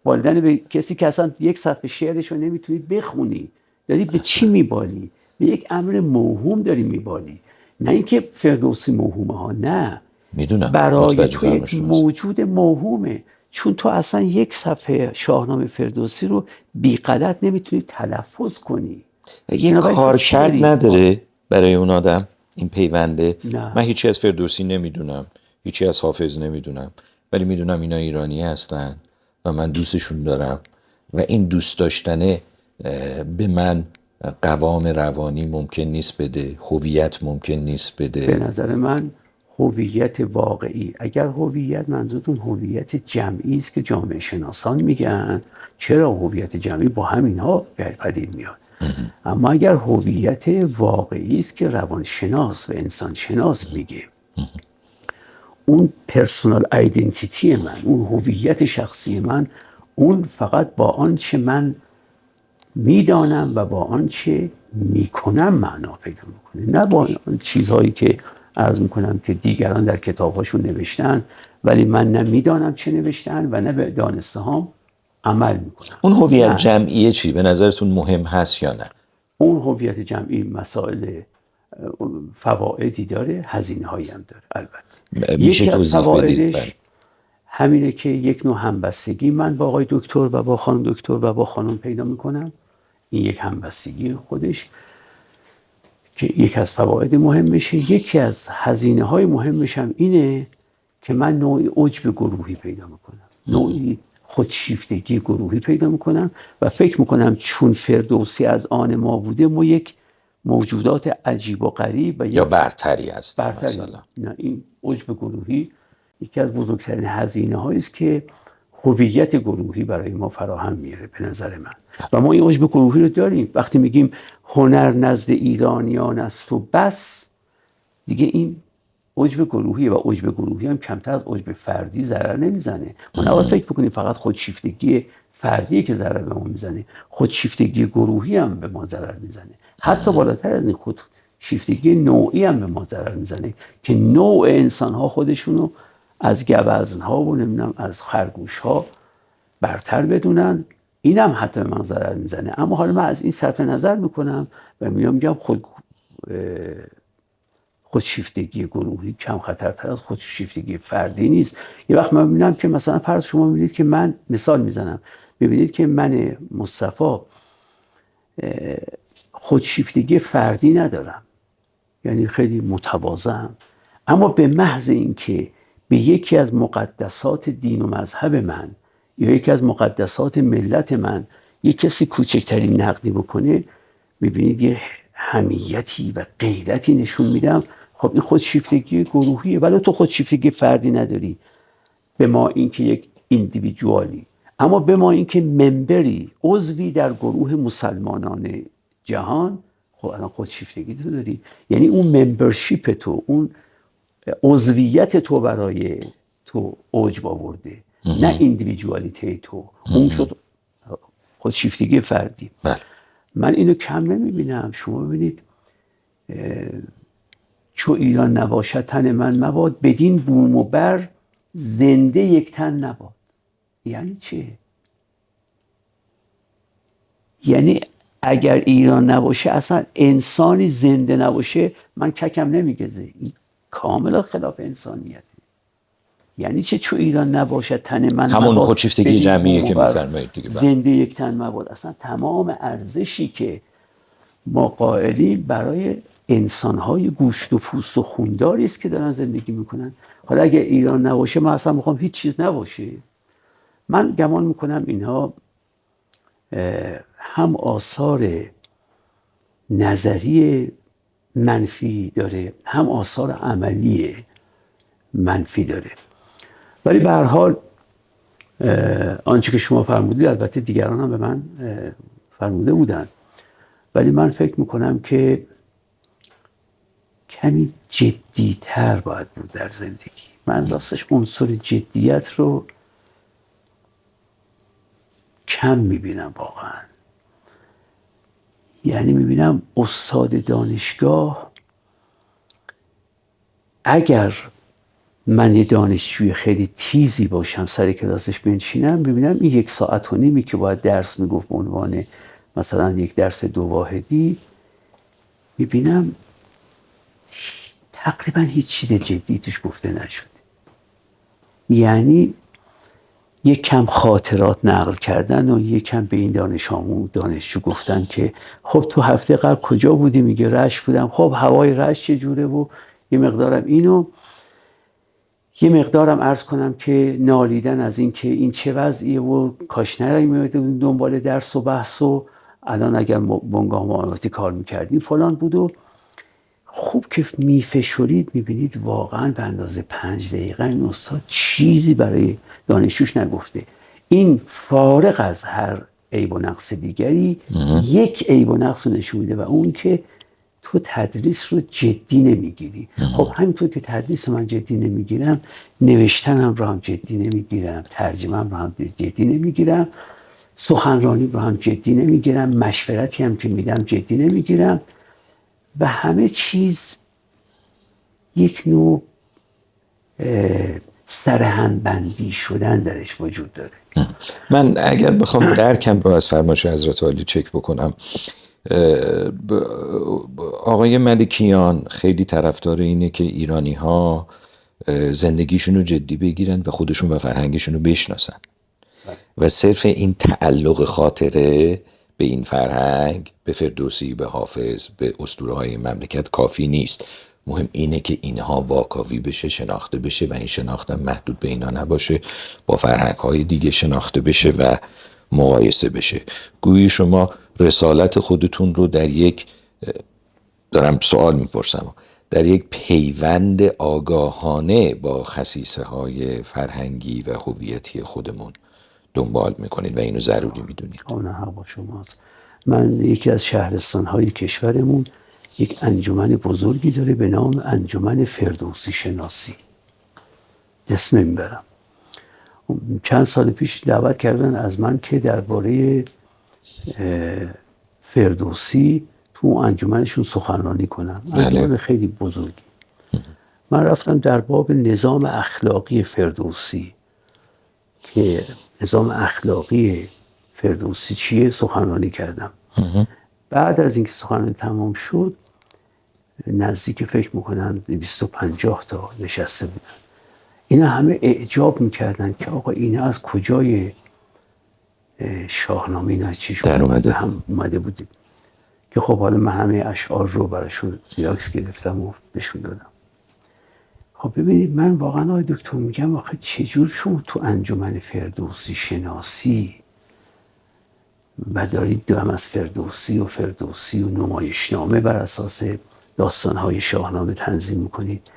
بالیدن به کسی که اصلا یک صفحه شعرش رو نمیتونی بخونی. داری به چی میبالی؟ به یک امر موهوم داری میبالی. نه اینکه فردوسی موهومه ها، نه، میدونم برای تو یک موجود موهومه، چون تو اصلا یک صفحه شاهنامه فردوسی رو بی غلط نمیتونی تلفظ کنی. یک کارکرد نداره برای اون آدم این پیونده؟ نه. من هیچی از فردوسی نمیدونم، هیچی از حافظ نمیدونم، ولی میدونم اینا ایرانی هستن و من دوستشون دارم و این دوست داشتنه به من قوام روانی ممکن نیست بده، هویت ممکن نیست بده. به نظر من هویت واقعی، اگر هویت منظورتون هویت جمعی است که جامعه شناسان میگن، چرا هویت جمعی با همینها پدید میاد. اما اگر هویت واقعی است که روانشناس و انسان شناس میگه، اون پرسونال آیدنتیتی من، اون هویت شخصی من، اون فقط با آنچه من میدانم و با آنچه میکنم معنا پیدا میکنه، نه با چیزهایی که عرض میکنم که دیگران در کتابهاشون نوشتن ولی من نه میدانم چه نوشتن و نه به دانسته هام عمل میکنم. اون هویت جمعیه چی؟ به نظرتون مهم هست یا نه؟ اون هویت جمعی مسائل فوائدی داره، هزینه هایی هم داره. البته میشه توضیح بدید؟ همینه که یک نوع همبستگی من با آقای دکتر و با خانم دکتر و با خانم پیدا میکنم. این یک همبستگی خودش که یک از فواید مهمشه. یکی از هزینه های مهمش هم اینه که من نوعی عجب گروهی پیدا میکنم، نوعی خودشیفتگی گروهی پیدا میکنم و فکر میکنم چون فردوسی از آن ما بوده، ما یک موجودات عجیب و غریب و یا برتری است. مثلا نه، این عجب گروهی یکی از بزرگترین هزینه هایی است که هویت گروهی برای ما فراهم میاره به نظر من. و ما این عجب گروهی رو داریم. وقتی میگیم هنر نزد ایرانیان است و بس، دیگه این عجب گروهی و عجب گروهی هم کمتر از عجب فردی ضرر نمیزنه. ما نباید فکر بکنیم فقط خودشیفتگی فردی که ضرر به ما میزنه، خودشیفتگی گروهی هم به ما ضرر میزنه. حتی بالاتر از این شیفتگی نوعی هم به ما ضرر میزنه که نوع انسان ها خودشونو از گوزن ها و نمیدونم از خرگوش ها برتر بدونن. اینم حتی به من ضرر میزنه. اما حالا من از این صرف نظر میکنم و میگم خودشیفتگی گروهی کم خطرتر از خودشیفتگی فردی نیست. یه وقت من میبینم که مثلا فرض شما میبینید که من مثال میزنم، میبینید که من مصطفی خودشیفتگی فردی ندارم، یعنی خیلی متواضعم، اما به محض اینکه به یکی از مقدسات دین و مذهب من یا یکی از مقدسات ملت من یک کسی کوچکترین نقدی بکنه، میبینید یه حمیتی و غیرتی نشون میدم. خب این خودشیفتگی گروهیه، ولی تو خودشیفتگی فردی نداری. به ما اینکه یک ایندیویدوالی، اما به ما اینکه ممبری، عضوی در گروه مسلمانان جهان، خب الان خودشیفتگی تو داری. یعنی اون ممبرشیپ تو، اون عضویت تو برای تو اوج آورده، نه ایندیویدوالیته تو. اون شد خودشیفتگی فردی. من اینو کم نمیبینم. شما ببینید چو ایران نباشد تن من مباد، بدین بوم و بر زنده یک تن نباد. یعنی چه؟ یعنی اگر ایران نباشه، اصلا انسانی زنده نباشه، من ککم نمیگزه. این کاملا خلاف انسانیته. یعنی چه چو ایران نباشد تن من همون مباد، خودشیفتگی جمعیه که میفرمایید دیگه. زنده یک تن مباد. اصلا تمام ارزشی که ما قائلی برای انسان‌های گوشت و پوست و خونداری است که دارن زندگی میکنن. حالا اگه ایران نباشه، من اصلا میخوام هیچ چیز نباشه. من گمان میکنم اینها هم آثار نظری منفی داره، هم آثار عملی منفی داره. ولی به هر حال آنچه که شما فرمودید، البته دیگران هم به من فرموده بودن، ولی من فکر میکنم که کمی جدی‌تر باید بود در زندگی. من راستش عنصر جدیت رو کم میبینم واقعا. یعنی میبینم استاد دانشگاه، اگر من یه دانشجوی خیلی تیزی باشم سر کلاسش بنشینم، میبینم این 1.5 ساعت که باید درس میگفت به عنوان مثلا یک درس 2 واحدی، میبینم تقریبا هیچ چیز جدی توش گفته نشده. یعنی یک کم خاطرات نقل کردن و یک کم به این دانشجو گفتن که خب تو هفته قبل کجا بودی؟ میگه رشت بودم. خب هوای رشت چجوره؟ و یه مقدارم اینو، یه مقدارم عرض کنم که نالیدن از این که این چه وضعیه و کاش نریم دنبال درس و بحث و الان اگر بنگاه معاملاتی کار میکردیم فلان بود. و خوب که میفشورید میبینید واقعا به اندازه 5 دقیقه این استاد چیزی برای دانشجوش نگفته. این فارغ از هر عیب و نقص دیگری یک عیب و نقص رو نشون میده، و اون که تو تدریس رو جدی نمیگیری. خب همینطور که تدریس رو من جدی نمیگیرم، نوشتنم رو هم جدی نمیگیرم، ترجمه‌ام رو هم جدی نمیگیرم، سخنرانی رو هم جدی نمیگیرم، مشورتی هم که میدم جدی نمیگیرم، و همه چیز یک نوع سرهم بندی شدن درش وجود داره. من اگر بخوام درکم رو از فرمایش حضرت عالی چک بکنم، آقای ملکیان خیلی طرفدار اینه که ایرانی ها زندگیشون رو جدی بگیرن و خودشون و فرهنگشون رو بشناسن و صرف این تعلق خاطره به این فرهنگ، به فردوسی، به حافظ، به اسطوره های مملکت کافی نیست. مهم اینه که اینها واکاوی بشه، شناخته بشه و این شناخت هم محدود به اینا نباشه، با فرهنگ های دیگه شناخته بشه و مقایسه بشه. گویی شما رسالت خودتون رو در یک، دارم سوال میپرسم، در یک پیوند آگاهانه با خصیصه های فرهنگی و هویتی خودمون دنبال میکنید و اینو ضروری میدونید. نه با شماست. من یکی از شهرستان‌های کشورمون یک انجمن بزرگی داره به نام انجمن فردوسی شناسی. اسم میبرم. چند سال پیش دعوت کردن از من که درباره فردوسی تو تو انجمنشون سخنرانی کنم. بله. انجمن خیلی بزرگی. من رفتم در باب نظام اخلاقی فردوسی که نظام اخلاقی فردوسی چیه سخنرانی کردم. بعد از اینکه سخنرانی تمام شد نزدیک فکر میکنم 250 تا نشسته بودن. اینا همه اعجاب میکردن که آقا اینا از کجای شاهنامه اینا چیشون در اومده هم اومده بود که خب حالا من همه اشعار رو براشون زیراکس گرفتم و بهشون دادم. خب ببینید من واقعا آقای دکتر میگم آخه چجور شما تو انجمن فردوسی شناسی و دارید هم از فردوسی و نمایشنامه بر اساس داستانهای شاهنامه تنظیم میکنید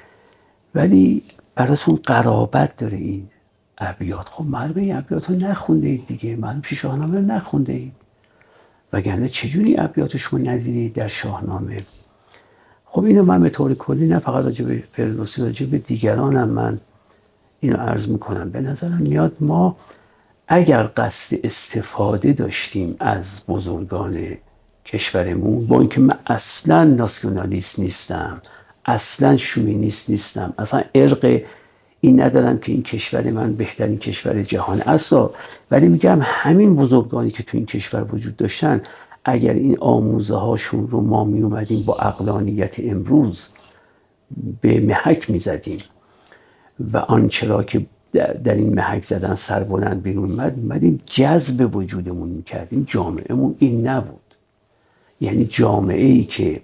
ولی براتون قرابت داره این ابیات. خب معلومه این ابیات رو نخونده اید دیگه، معلومه شاهنامه رو نخونده اید، وگرنه چجوری ابیات شما ندیدید در شاهنامه؟ خب اینو من به طور کلی نه فقط راجع به فردوسی، راجع به دیگرانم من اینو عرض میکنم. به نظرم میاد ما اگر قصد استفاده داشتیم از بزرگان کشورمون، با اینکه من اصلا ناسیونالیست نیستم، اصلا شوینیست نیستم، اصلا ارق این ندارم که این کشور من بهترین کشور جهان اصلا، ولی میگم همین بزرگانی که تو این کشور وجود داشتن اگر این آموزه هاشون رو ما می اومدیم با عقلانیت امروز به محک می زدیم و آنچرا که در این محک زدن سربلند بیرون اومدیم جذب وجودمون میکردیم، جامعهمون این نبود. یعنی جامعه ای که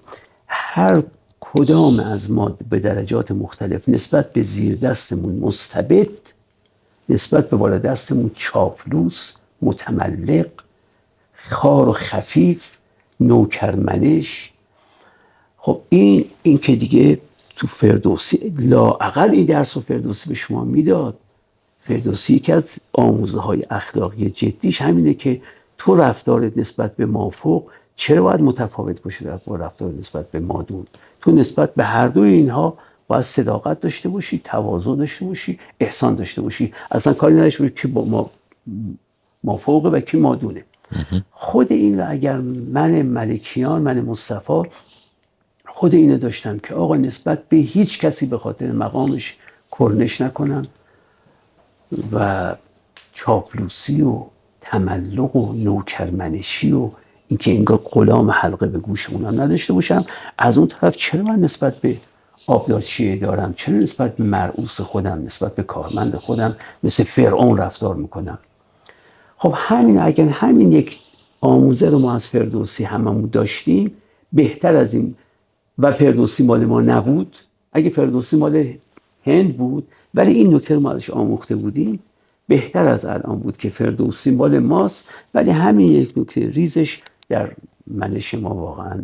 هر کدام از ما به درجات مختلف نسبت به زیر دستمون مستبد، نسبت به بالا دستمون چاپلوس، متملق، خار و خفیف، نوکرمنش. خب این که دیگه تو فردوسی لااقل این درس رو فردوسی به شما میداد. فردوسی یکی از آموزه های اخلاقی جدیش همینه که تو رفتارت نسبت به مافوق چرا باید متفاوت باشه با رفتار نسبت به مادون؟ تو نسبت به هر دوی اینها باید صداقت داشته باشی، تواضع داشته باشی، احسان داشته باشی. اصلا کاری نداشته باشی که با مافوقه و کی مادونه. خود این رو اگر من ملکیان، من مصطفی خود اینو داشتم که آقا نسبت به هیچ کسی به خاطر مقامش کرنش نکنم و چاپلوسی و تملق و نوکرمنشی و اینکه انگار غلام حلقه به گوش اونم نداشته باشم. از اون طرف چرا من نسبت به آبدارچیه دارم، چرا نسبت به مرعوس خودم، نسبت به کارمند خودم مثل فرعون رفتار میکنم؟ خب اگر همین یک آموزه رو ما از فردوسی هممون داشتیم بهتر از این. و فردوسی مال ما نبود، اگه فردوسی مال هند بود ولی این نکته رو ما ازش آموخته بودیم بهتر از الان بود که فردوسی مال ماست ولی همین یک نکته ریزش در منش ما واقعا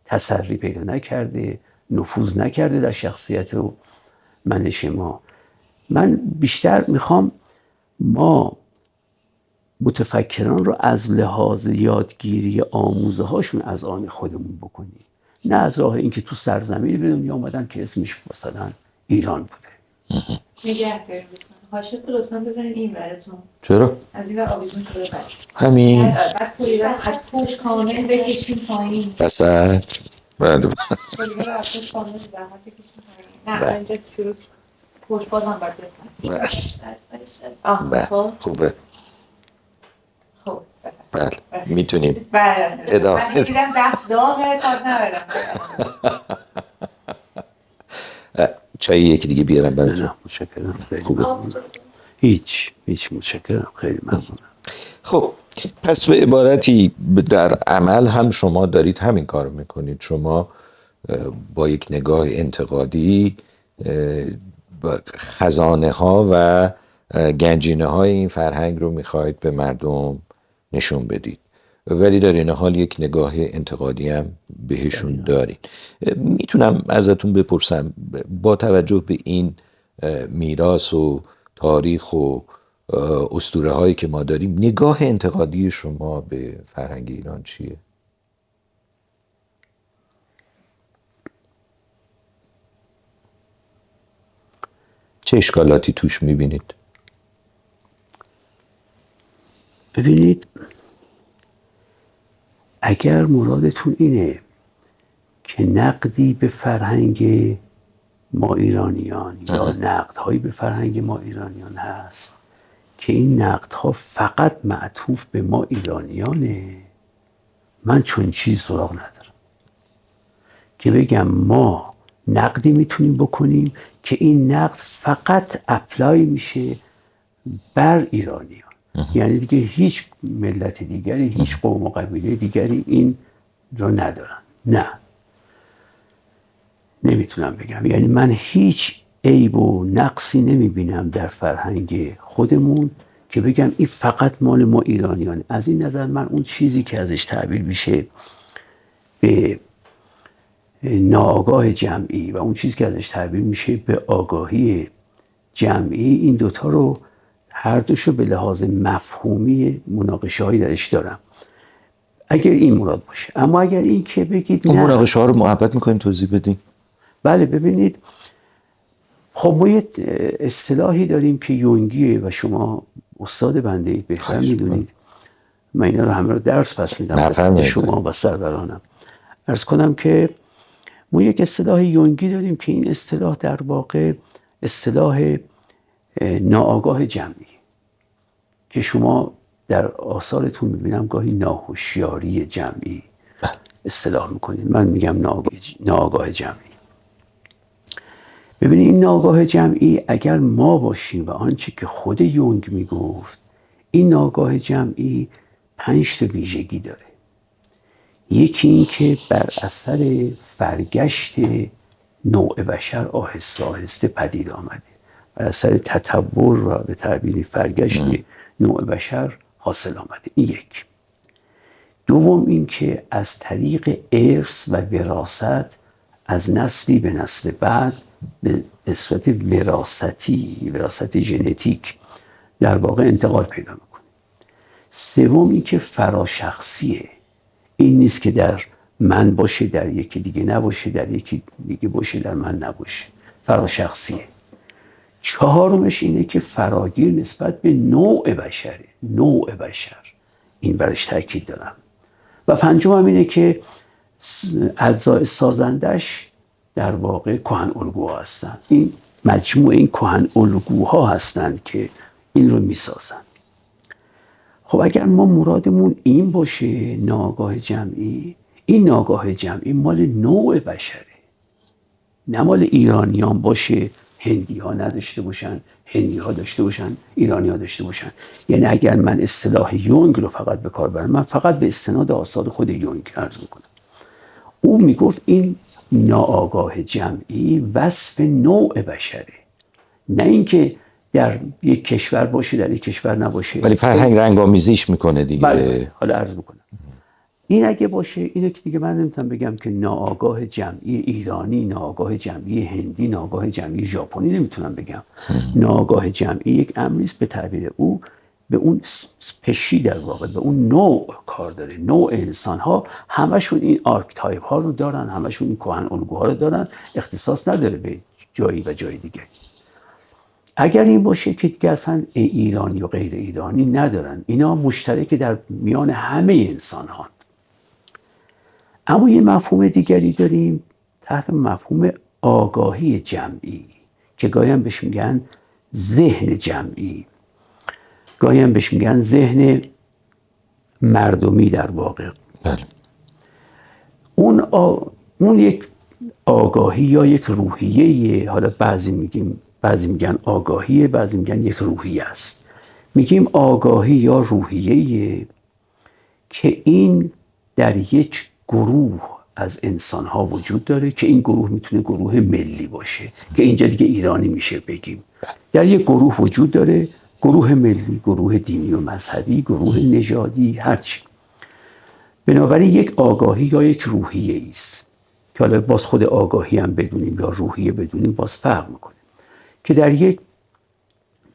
تسری پیدا نکرده، نفوذ نکرده در شخصیت و منش ما. من بیشتر میخوام ما متفکران رو از لحاظ یادگیری آموزه هاشون از آن خودمون بکنیم، نه از راه اینکه تو سرزمینی به دنیا اومدن که اسمش مثلا ایران بوده. نگه دارید حاشیه رو لطفا بزنید این براتون. چرا؟ از این ور آویزون شده بعد همین بعد پولیده رو از پوش کامل بکشیم پایین وسط. بله پولیده رو از پوش کامل زحمت بکشیم پایین. نه اینجا شروع پوش بازم باید بکنیم. بله خوبه. خب بله میتونیم بله ادامه من دیدم دست داغه کار ندارم. چای یکی دیگه بیارم براتون؟ نه متشکرم خیلی خوبه. ممنونم. هیچ متشکرم خیلی ممنونم. خب پس به عبارتی در عمل هم شما دارید همین کار میکنید. شما با یک نگاه انتقادی خزانه ها و گنجینه های این فرهنگ رو میخواید به مردم نشون بدید ولی در این حال یک نگاه انتقادی هم بهشون دارید. میتونم ازتون بپرسم با توجه به این میراث و تاریخ و اسطوره هایی که ما داریم نگاه انتقادی شما به فرهنگ ایران چیه؟ چه اشکالاتی توش میبینید؟ ببینید اگر مرادتون اینه که نقدی به فرهنگ ما ایرانیان یا نقدهایی به فرهنگ ما ایرانیان هست که این نقدها فقط معطوف به ما ایرانیانه، من چون چیز سراغ ندارم که بگم ما نقدی میتونیم بکنیم که این نقد فقط اپلای میشه بر ایرانیان. یعنی دیگه هیچ ملت دیگری، هیچ قوم و قبیله دیگری این رو ندارن. نه، نمیتونم بگم. یعنی من هیچ عیب و نقصی نمیبینم در فرهنگ خودمون که بگم این فقط مال ما ایرانیان. از این نظر من اون چیزی که ازش تعبیر میشه به ناآگاه جمعی و اون چیزی که ازش تعبیر میشه به آگاهی جمعی، این دوتا رو هر دوشو به لحاظ مفهومی مناقشه هایی درش دارم اگر این مراد باشه. اما اگر این که بگید اون نه، مناقشه ها رو محبت میکنیم توضیح بدیم. بله، ببینید خب ما یه اصطلاحی داریم که یونگیه و شما استاد بنده اید، بهتر میدونید. من اینا رو همه رو درس پس میدم خدمت شما و سرورانم. عرض کنم که ما یک اصطلاح یونگی داریم که این اصطلاح در واقع اصطلاح ناآگاه جمعی که شما در آثارتون میبینم گاهی ناهوشیاری جمعی اصطلاح میکنید. من میگم ناآگاه جمعی. ببینید این ناآگاه جمعی اگر ما باشیم و آنچه که خود یونگ میگفت، این ناآگاه جمعی 5 تا ویژگی داره. یکی این که بر اثر فرگشت نوع بشر آهسته آهسته پدید آمده، بر اثر تطور و به تعبیری فرگشت نوع بشر حاصل آمده. این یک. دوم این که از طریق ارث و وراثت از نسلی به نسل بعد به صورت وراثت ژنتیک در واقع انتقال پیدا میکنه. سوم این که فراشخصیه. این نیست که در من باشه در یکی دیگه نباشه، در یکی دیگه باشه در من نباشه. فراشخصیه. چهارمش اینه که فراگیر نسبت به نوع بشره. نوع بشر، این برش تاکید دارم. و پنجم هم اینه که اجزای سازندش در واقع کهن الگوها هستن. این مجموع این کهن الگوها هستن که این رو میسازن. خب اگر ما مرادمون این باشه ناآگاه جمعی، این ناآگاه جمعی مال نوع بشره، نه مال ایرانیان باشه هندی ها نداشته باشن، هندی ها داشته باشن، ایرانی ها داشته باشن. یعنی اگر من اصطلاح یونگ رو فقط به کار برم، من فقط به استناد آثار خود یونگ عرض میکنم. او میگفت این ناآگاه جمعی وصف نوع بشره، نه اینکه در یک کشور باشه در یک کشور نباشه. ولی فرهنگ رنگ‌آمیزیش میکنه دیگه. بله. حالا عرض میکنم این اگه باشه، اینو که دیگه من نمیتونم بگم که ناآگاه جمعی ایرانی، ناآگاه جمعی هندی، ناآگاه جمعی ژاپنی نمیتونم بگم. ناآگاه جمعی یک امری است به تعبیر او به اون سپشی در واقع به اون نوع کار داره. نوع انسان ها همشون این آرکتایپ ها رو دارن، همشون این کهن الگوها رو دارن، اختصاص نداره به جایی و جای دیگه. اگر این باشه که دیگه اصلا ایرانی و غیر ایرانی ندارن، اینا مشترک در میان همه انسان ها. اما یه مفهوم دیگری داریم تحت مفهوم آگاهی جمعی که گاهی هم بهش میگن ذهن جمعی، گاهی هم بهش میگن ذهن مردمی در واقع. بله. اون یک آگاهی یا یک روحیه، حالا بعضی میگن آگاهیه، بعضی میگن یک روحیه است. میگیم آگاهی یا روحیه که این در یک گروه از انسان ها وجود داره که این گروه میتونه گروه ملی باشه که اینجا دیگه ایرانی میشه بگیم. در یک گروه وجود داره، گروه ملی، گروه دینی و مذهبی، گروه نژادی، هرچی. بنابراین یک آگاهی یا یک روحیه است که حالا باز خود آگاهی هم بدونیم یا روحیه بدونیم باز فرق میکنه، که در یک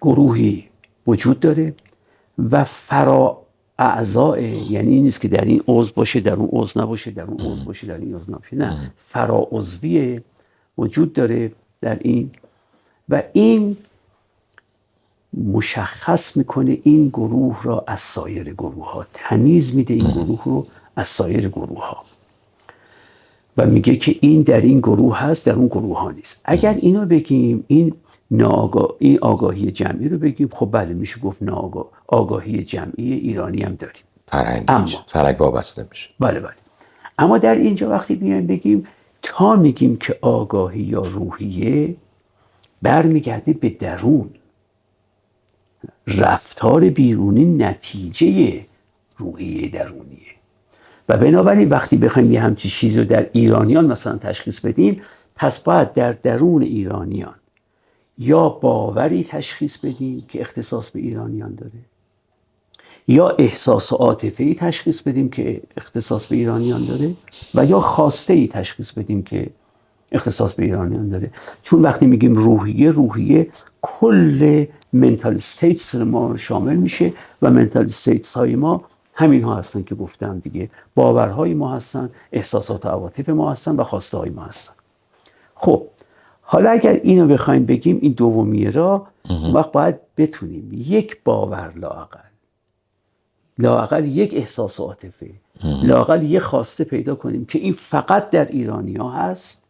گروهی وجود داره و اعضاء، یعنی این نیست که در این عضو باشه در اون عضو نباشه، در اون عضو باشه در این عضو نباشه، نه، فراعضوی وجود داره در این و این مشخص میکنه این گروه را از سایر گروه ها، تمیز میده این گروه رو از سایر گروه ها. و میگه که این در این گروه هست، در اون گروه ها نیست. اگر اینو بگیم، این آگاهی جمعی رو بگیم، خب بله میشه گفت آگاهی جمعی ایرانی هم داریم، فرهنگ وابسته میشه. بله. اما در اینجا وقتی بیایم بگیم تا میگیم که آگاهی یا روحیه، برمیگرده به درون. رفتار بیرونی نتیجه روحیه درونیه و بنابراین وقتی بخوایم یه همچین چیز رو در ایرانیان مثلا تشخیص بدیم، پس باید در درون ایرانیان یا باوری تشخیص بدیم که اختصاص به ایرانیان داره، یا احساس و عاطفه‌ای تشخیص بدیم که اختصاص به ایرانیان داره، و یا خواسته‌ای تشخیص بدیم که اختصاص به ایرانیان داره. چون وقتی میگیم روحیه کل منتال استیتس ما شامل میشه و منتال استیتس های ما همین ها هستن که گفتم دیگه، باورهای ما هستن، احساسات و عواطف ما هستن و خواسته های ما هستن. خب حالا اگر اینو بخوایم بگیم، این دومیه را وقت باید بتونیم یک باور لااقل یک احساس و عاطفه، لااقل یک خواسته پیدا کنیم که این فقط در ایرانی ها هست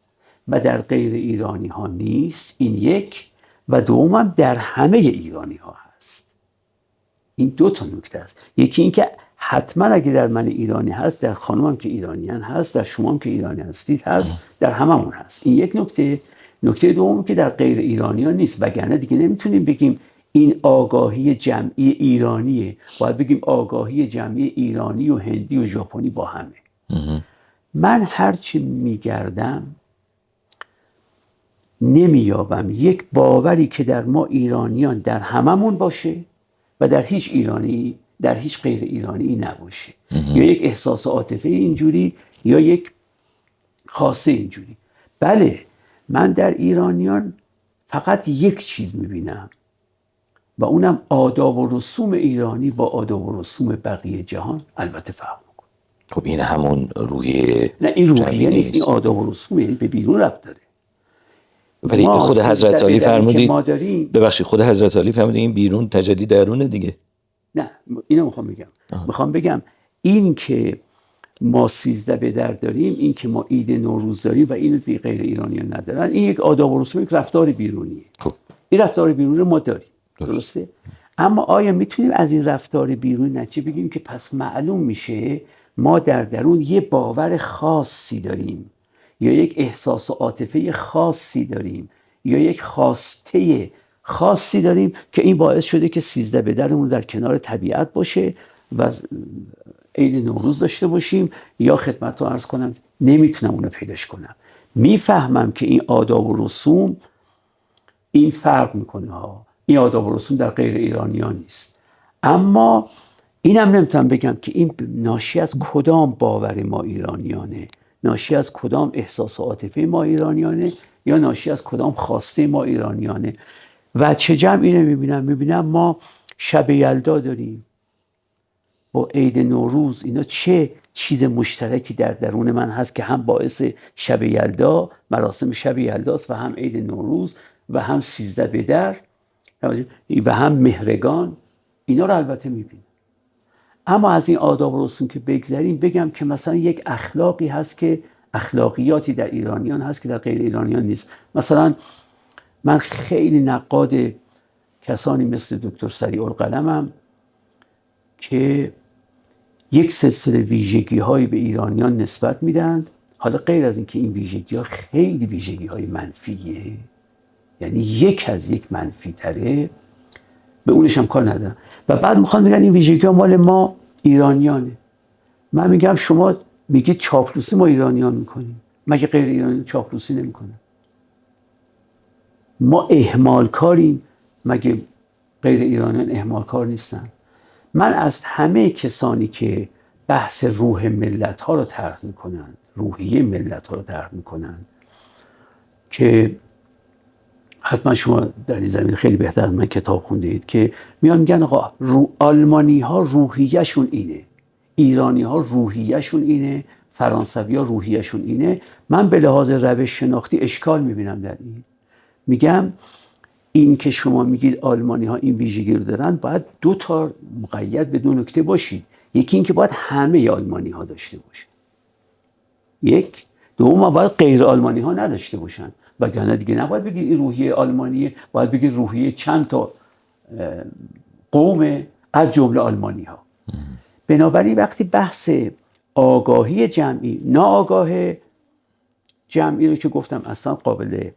و در غیر ایرانی ها نیست، این یک، و دوم در همه ایرانی ها هست. این دو تا نکته است. یکی این که حتما اگه در من ایرانی هست، در خانمم که ایرانیان هست، در شما هم که ایرانی هستید هست، در هممون هست. این یک نکته. نکته دوم که در غیر ایرانیان نیست، وگرنه دیگه نمیتونیم بگیم این آگاهی جمعی ایرانیه، باید بگیم آگاهی جمعی ایرانی و هندی و ژاپنی با همه. من هرچی میگردم نمییابم یک باوری که در ما ایرانیان در هممون باشه و در هیچ ایرانی، در هیچ غیر ایرانی نباشه. یا یک احساس عاطفه اینجوری یا یک خاصه اینجوری. بله، من در ایرانیان فقط یک چیز میبینم و اونم آداب و رسوم ایرانی با آداب و رسوم بقیه جهان. البته فهم کن. خب این همون روحیه؟ نه، این روحیه نیست، این آداب و رسوم، یعنی به بیرون ربط داره. ولی خود حضرت علی فرمودید، ببخشید، خود حضرت علی فرمودید این بیرون تجلی درونه دیگه. نه، اینو میخوام بگم این که ما 13 به در داریم، این که ما عید نوروز داریم و اینو دیگه غیر ایرانیان ندارن، این یک آداب و رسوم، یک رفتار بیرونیه. خب این رفتار بیرونی ما داریم، درسته؟ اما آیا میتونیم از این رفتار بیرونی نتیجه بگیریم که پس معلوم میشه ما در درون یه باور خاصی داریم، یا یک احساس و عاطفه خاصی داریم، یا یک خواسته خاصی داریم که این باعث شده که 13 به درمون در کنار طبیعت باشه و عید نوروز داشته باشیم؟ یا خدمت رو عرض کنم نمیتونم اونو پیداش کنم. میفهمم که این آداب و رسوم این فرق میکنه ها، این آداب و رسوم در غیر ایرانیان نیست، اما اینم نمیتونم بگم که این ناشی از کدام باور ما ایرانیانه، ناشی از کدام احساس و عاطفه ما ایرانیانه، یا ناشی از کدام خواسته ما ایرانیانه. و چه جمعی رو میبینم ما شب یلدا داریم با عید نوروز. اینا چه چیز مشترکی در درون من هست که هم باعث شب یلدا، مراسم شب یلداست، و هم عید نوروز، و هم 13 به در، و هم مهرگان. اینا رو البته میبینم. اما از این آداب و رسوم که بگذریم، بگم که مثلا یک اخلاقی هست که اخلاقیاتی در ایرانیان هست که در غیر ایرانیان نیست. مثلا من خیلی نقاد کسانی مثل دکتر سریع القلمم که یک سلسله ویژگی هایی به ایرانیان نسبت میدن. حالا غیر از این که این ویژگی ها خیلی ویژگی های منفیه، یعنی یک از یک منفی تره، به اونش هم کار ندارم، و بعد میخوان بگن این ویژگی ها مال ما ایرانیانه. من میگم شما میگید چاپلوسی ما ایرانیان میکنیم، مگه غیر ایرانی چاپلوسی نمیکنن؟ ما اهمال کاریم، مگه غیر ایرانیان اهمال کار نیستن؟ من از همه کسانی که بحث روح ملت ها رو طرح میکنن، روحیه ملت ها رو طرح میکنن، که حتما شما در این زمین خیلی بهتر از من کتاب خونده اید، که میگن آقا آلمانی ها روحیه‌شون اینه، ایرانی ها روحیه‌شون اینه، فرانسوی ها روحیه‌شون اینه. من به لحاظ روش شناختی اشکال میبینم در این. میگم این که شما میگید آلمانی ها این ویژگی رو دارن، باید دو تا مقید به دو نکته باشید. یکی این که باید همه آلمانی ها داشته باشه، یک. دوم باید غیر آلمانی ها نداشته باشن، وگرنه دیگه نباید بگید این روحیه آلمانیه، باید بگید روحیه چند تا قوم از جمله آلمانی ها. بنابراین وقتی بحث آگاهی جمعی، ناآگاه جمعی رو که گفتم اصلا قابل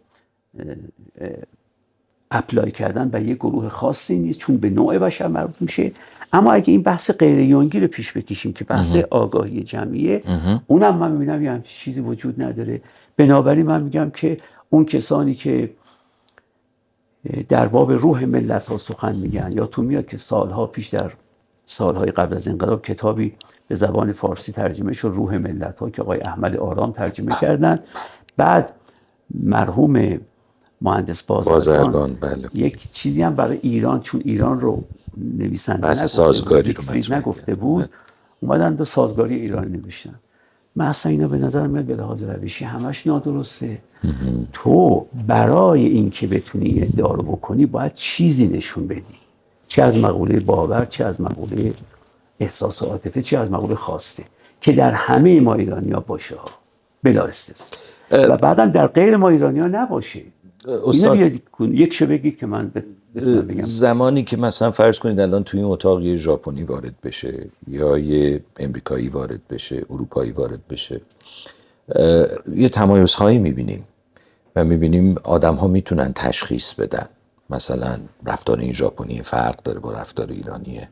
اپلای کردن به یه گروه خاصی نیست چون به نوع بشر مربوط میشه. اما اگه این بحث غیر یونگی رو پیش بکشیم که بحث آگاهی جمعیه، اونم من میبینم یه چیزی وجود نداره. بنابراین من میگم که اون کسانی که در باب روح ملت ها سخن میگن، یا تو میاد که سالها پیش در سالهای قبل از انقلاب کتابی به زبان فارسی ترجمه شد، روح ملت ها، که آقای احمد آرام ترجمه کردن. بعد مرحوم مهندس بازرگان بله. یک چیزی هم برای ایران، چون ایران رو نویسنده بحث سازگاری رو نگفته بود، اومدن دو سازگاری ایران نوشتن. من اصلا اینا به نظر میاد به لحاظ روشی همش نادرسته. تو برای این که بتونی این ادعا رو بکنی باید چیزی نشون بدی، چه از مقوله باور، چه از مقوله احساس و عاطفه، چه از مقوله خواسته، که در همه ما ایرانی‌ها باشه ها بلا استثنا، و بعدم در غیر ما ایرانی‌ها نباشه. اینو یک شو بگید که من بگم. زمانی که مثلا فرض کنید الان توی این اتاق یه ژاپنی وارد بشه، یا یه امریکایی وارد بشه، اروپایی وارد بشه، یه تمایزهایی میبینیم و میبینیم آدم ها میتونن تشخیص بدن مثلا رفتار این ژاپنی فرق داره با رفتار ایرانیه.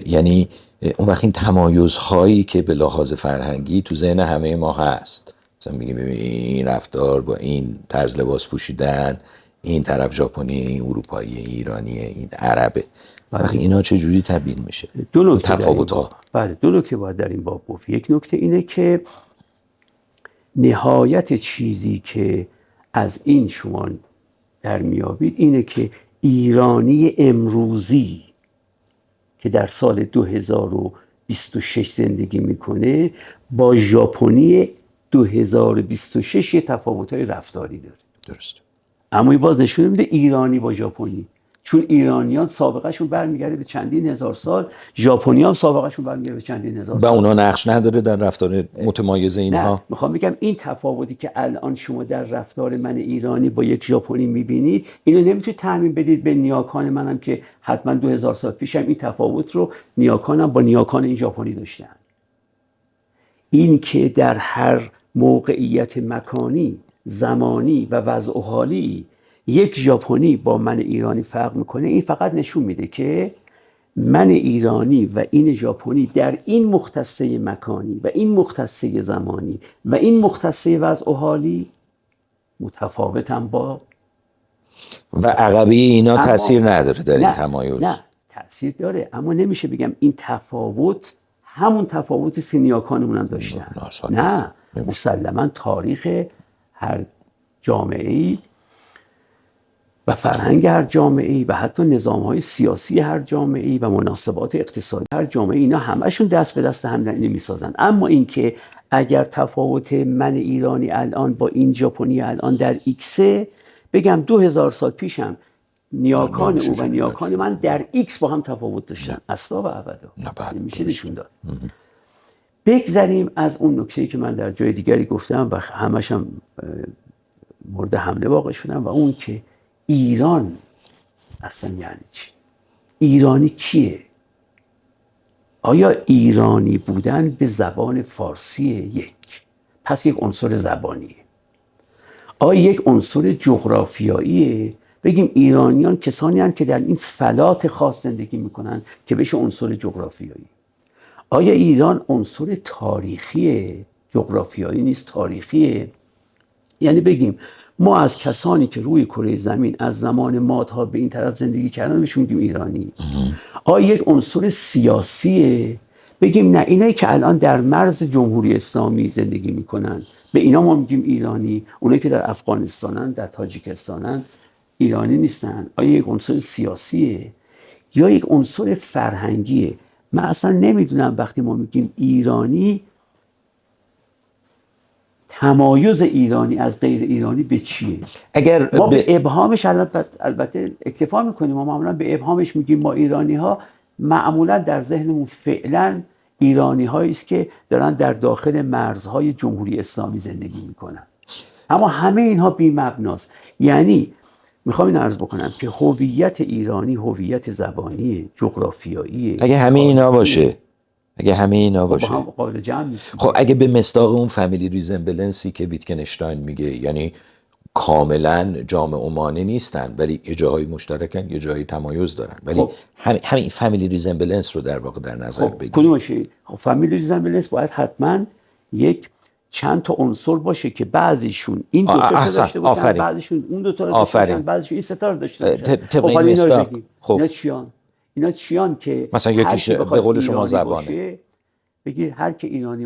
یعنی اون وقت این تمایزهایی که به لحاظ فرهنگی تو ذهن همه ما هست، مثلا میگیم این رفتار با این طرز لباس پوشیدن، این طرف ژاپنی، این اروپایی، ایرانیه، این عربه، وقتی اینا چه جوری تبیین میشه؟ دو نکته تفاوت‌ها. بله، دو نکته باید در این باب گفت. یک نکته اینه که نهایت چیزی که از این شما در میابید اینه که ایرانی امروزی که در سال 2026 زندگی میکنه با ژاپنی 2026 یه تفاوت‌های رفتاری داره. درست. اما این باز نشون میده ایرانی با ژاپنی، چون ایرانیان سابقهشون برمیگرده به چندین هزار سال، ژاپنی هم سابقهشون برمیگرده به چندین هزار سال. و اونا نقش نداره در رفتار متمایز اینها؟ نه، میخوام بگم این تفاوتی که الان شما در رفتار من ایرانی با یک ژاپنی میبینید، اینو نمیتونید تعمیم بدید به نیاکان منم که حتما 2000 سال پیشم این تفاوت رو نیاکانم با نیاکان این ژاپنی داشتن. این که در هر موقعیت مکانی، زمانی و وضع و حالی یک ژاپنی با من ایرانی فرق میکنه، این فقط نشون میده که من ایرانی و این ژاپنی در این مختصه مکانی و این مختصه زمانی و این مختصه وضع و حالی متفاوتم با و عقبی اینا تاثیر نداره در این تمایز. نه، تاثیر داره، اما نمیشه بگم این تفاوت همون تفاوتی که نیاکانمون هم داشتن. نه، مسلما تاریخ هر جامعه‌ای و فرهنگ هر جامعه‌ای و حتی نظام‌های سیاسی هر جامعه‌ای و مناسبات اقتصادی هر جامعه، اینا همشون دست به دست هم نمی‌سازن. اما اینکه اگر تفاوت من ایرانی الان با این ژاپنی الان در ایکسه، بگم 2000 سال پیشم نیاکان او و نیاکان من در ایکس با هم تفاوت داشتن، اصلا و ابدا نمیشه نشون داد. بگذاریم از اون نکته‌ای که من در جای دیگری گفتم و همش هم مورد حمله واقع شدم، و اون که ایران اصلا یعنی چی؟ ایرانی کیه؟ آیا ایرانی بودن به زبان فارسیه؟ پس یک عنصر زبانیه. آیا یک عنصر جغرافیاییه؟ بگیم ایرانیان کسانی هستند که در این فلات خاص زندگی میکنن که بشه عنصر جغرافیایی. آیا ایران عنصر تاریخیه؟ جغرافیایی نیست، تاریخیه. یعنی بگیم ما از کسانی که روی کره زمین از زمان مادها به این طرف زندگی کردن بهشون میگیم ایرانی. آیا یک عنصر سیاسیه؟ بگیم نه، اینایی که الان در مرز جمهوری اسلامی زندگی میکنن به اینا ما میگیم ایرانی، اونایی که در افغانستانن، در تاجیکستانن ایرانی نیستن. آیا یک عنصر سیاسیه یا یک عنصر فرهنگیه؟ من اصلا نمیدونم وقتی ما میگیم ایرانی تمایز ایرانی از غیر ایرانی به چیه؟ اگر ما به ابهامش البته اکتفا میکنیم، ما معمولا به ابهامش میگیم ما ایرانی ها، معمولا در ذهنمون فعلا ایرانی هایی است که دارن در داخل مرزهای جمهوری اسلامی زندگی میکنن. اما همه اینها بی مبناست. یعنی میخوام این عرض بکنم که هویت ایرانی هویت زبانی، جغرافیایی. اگه همه اینا باشه، با هم قابل جمع نیست. خب اگه به مصداق اون فامیلی ریزمبلنسی که ویتکنشتاین میگه، یعنی کاملا جامع و مانع نیستن ولی یه جاهای مشترکن، یه جایی تمایز دارن، ولی خب همین فامیلی ریزمبلنس رو در واقع در نظر بگیریم. کدوم باشه؟ خب فامیلی ریزمبلنس باید حتما یک چند تا عنصر باشه که بعضیشون این دو تا داشته باشن، بعضیشون اون دو تا رو داشته باشن، بعضیشون این سه تا رو داشته باشن. طبق این مصداق خب اینا چیان که مثلا یکیش به قول شما زبانه، بگی هر که ایرانی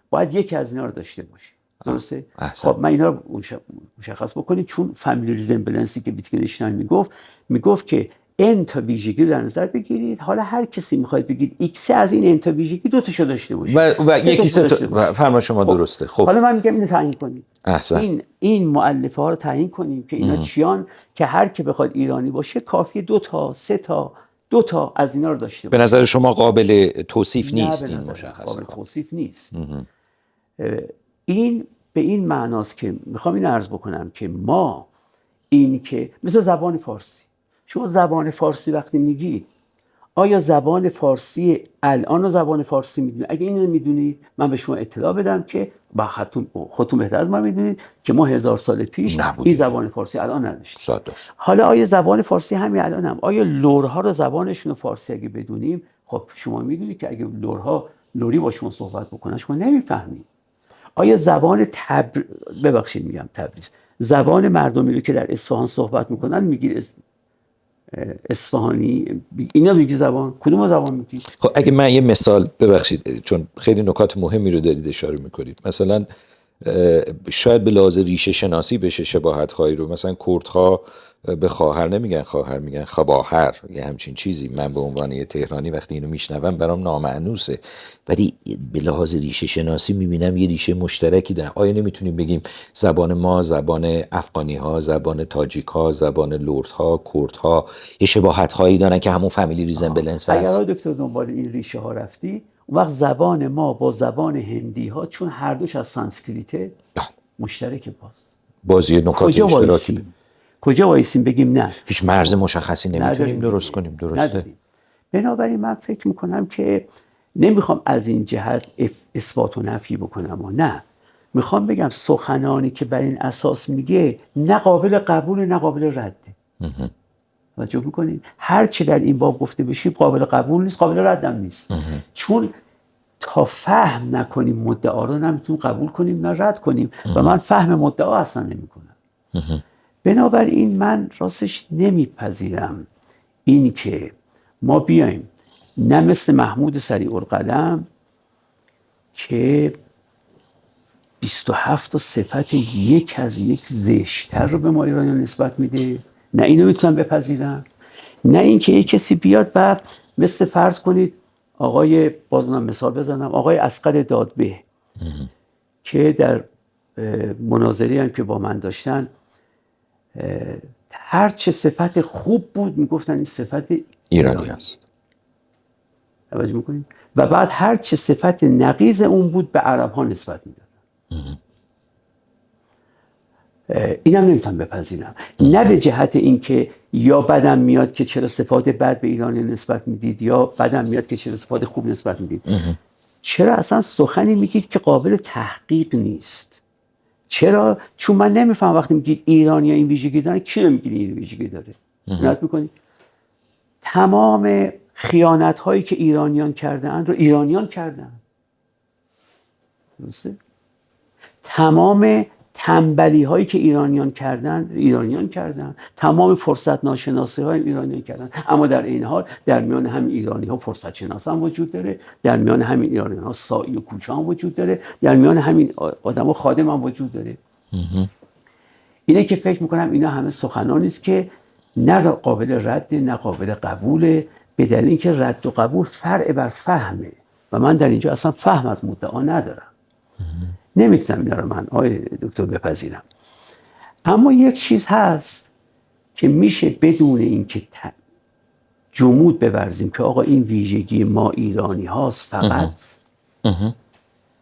باید یکی از اینا رو داشته باشه. درسته؟ خب من اینا رو مشخص بکنید، چون فامیلی ریزمبلنسی که ویتکنشتاین میگفت که ان تا ویژگی رو در نظر بگیرید، حالا هر کسی میخواید بگید ایکس از این ان تا ویژگی دو تاشو داشته باشه و یکی سه تا. فرما شما درسته. خب حالا من میگم اینو تعیین کنید. این مؤلفه ها رو تعیین کنیم که اینا چیان که هر که بخواد ایرانی باشه کافیه 2 تا 3 تا 2 تا از اینا رو داشته باشه. به نظر شما قابل توصیف نیست این مشخصه؟ قابل توصیف نیست. این به این معناست که میخوام این عرض بکنم که ما این که مثل زبان فارسی، شما زبان فارسی وقتی میگی آیا زبان فارسی الان رو زبان فارسی میدونید؟ اگه اینو میدونید من به شما اطلاع بدم که با خودتون بهتر از من میدونید که ما 1000 سال پیش این زبان فارسی الان نداشتیم. حالا آیا زبان فارسی همین الان هم آیا لرها رو زبانشون فارسی اگه بدونیم، خب شما میدونید که اگه لرها لری با شما صحبت بکنن شما نمیفهمید. آیا زبان تبریز زبان مردمی رو که در اصفهان صحبت میکنن میگی اصفهانی، اینا میگی زبان کدوم زبان میگی؟ خب اگه من یه مثال، ببخشید چون خیلی نکات مهمی رو دارید اشاره میکنید، مثلا شاید به لحاظ ریشه شناسی بشه شباهت هایی رو، مثلا کردها به خواهر نمیگن خواهر، میگن خواهر، یه همچین چیزی. من به عنوان یه تهرانی وقتی اینو میشنوم برام نامعنوسه، ولی به لحاظ ریشه شناسی میبینم یه ریشه مشترکی دارن. آیا نمیتونیم بگیم زبان ما، زبان افغانی ها، زبان تاجیک ها، زبان لرد ها، کرد ها یه شباهت هایی دارن که همون فامیلی ریزمبلنس هست؟ اگر دکتر دنبال این ریشه ها رفتی، اون وقت زبان ما با زبان هندی ها چون هر دوش از سانسکریته مشترک بازی نکات اشتراکی. کجا وایسیم بگیم نه هیچ مرز مشخصی نمیتونیم درست کنیم؟ درسته نداریم. بنابراین من فکر میکنم که نمیخوام از این جهت اثبات و نفی بکنم و نه، میخوام بگم سخنانی که بر این اساس میگه نه قابل قبول نه قابل رده. توجه میکنید؟ هر چه در این باب گفته بشه قابل قبول نیست، قابل رد هم نیست. چون تا فهم نکنیم مدعا رو نمیتونیم قبول کنیم نه رد کنیم و من فهم مدعا اصلا نمیکنم. بنابراین من راستش نمیپذیرم این که ما بیایم نه مثل محمود سریع القلم که 27 تا صفت یک از یک زشتر رو به ما ایرانیان نسبت میده، نه اینو میتونم بپذیرم، نه این که یک کسی بیاد و مثل فرض کنید آقای، بازم مثال بزنم، آقای اصغر دادبه که در مناظری هم که با من داشتن هر چه صفت خوب بود میگفتن این صفت ایرانی است. توجه میکنید؟ و بعد هر چه صفت نقیض اون بود به عرب ها نسبت میدادن. اینم نمیتونم بپذیرم. نه به جهت این که یا بدم میاد که چرا صفات بد به ایرانی نسبت میدید یا بدم میاد که چرا صفات خوب نسبت میدید. چرا اصلا سخنی میگید که قابل تحقیق نیست؟ چرا؟ چون من نمیفهم وقتی میگید ایرانی این ویژگی داره، کی رو میگید این ویژگی داره؟ نگاه میکنید تمام خیانت هایی که ایرانیان کردن رو ایرانیان کردن. درسته؟ تمام تنبلی هایی که ایرانیان کردن، تمام فرصت ناشناسی های ایرانیان کردن. اما در این حال در میان همین ایرانی ها فرصت شناس هم وجود داره، در میان همین ایرانی ها سائی و کوچه هم وجود داره، در میان همین آدم ها خادم هم وجود داره. اینه که فکر میکنم اینا همه سخنانی است که نه قابل رد نه قابل قبوله، به دلیل اینکه رد و قبول فرع بر فهمه و من در اینجا اصلا فهم از مدعا ندارم. نمیتونم اینا رو من آقای دکتر بپذیرم. اما یک چیز هست که میشه بدون اینکه جمود بورزیم که آقا این ویژگی ما ایرانی هاست فقط،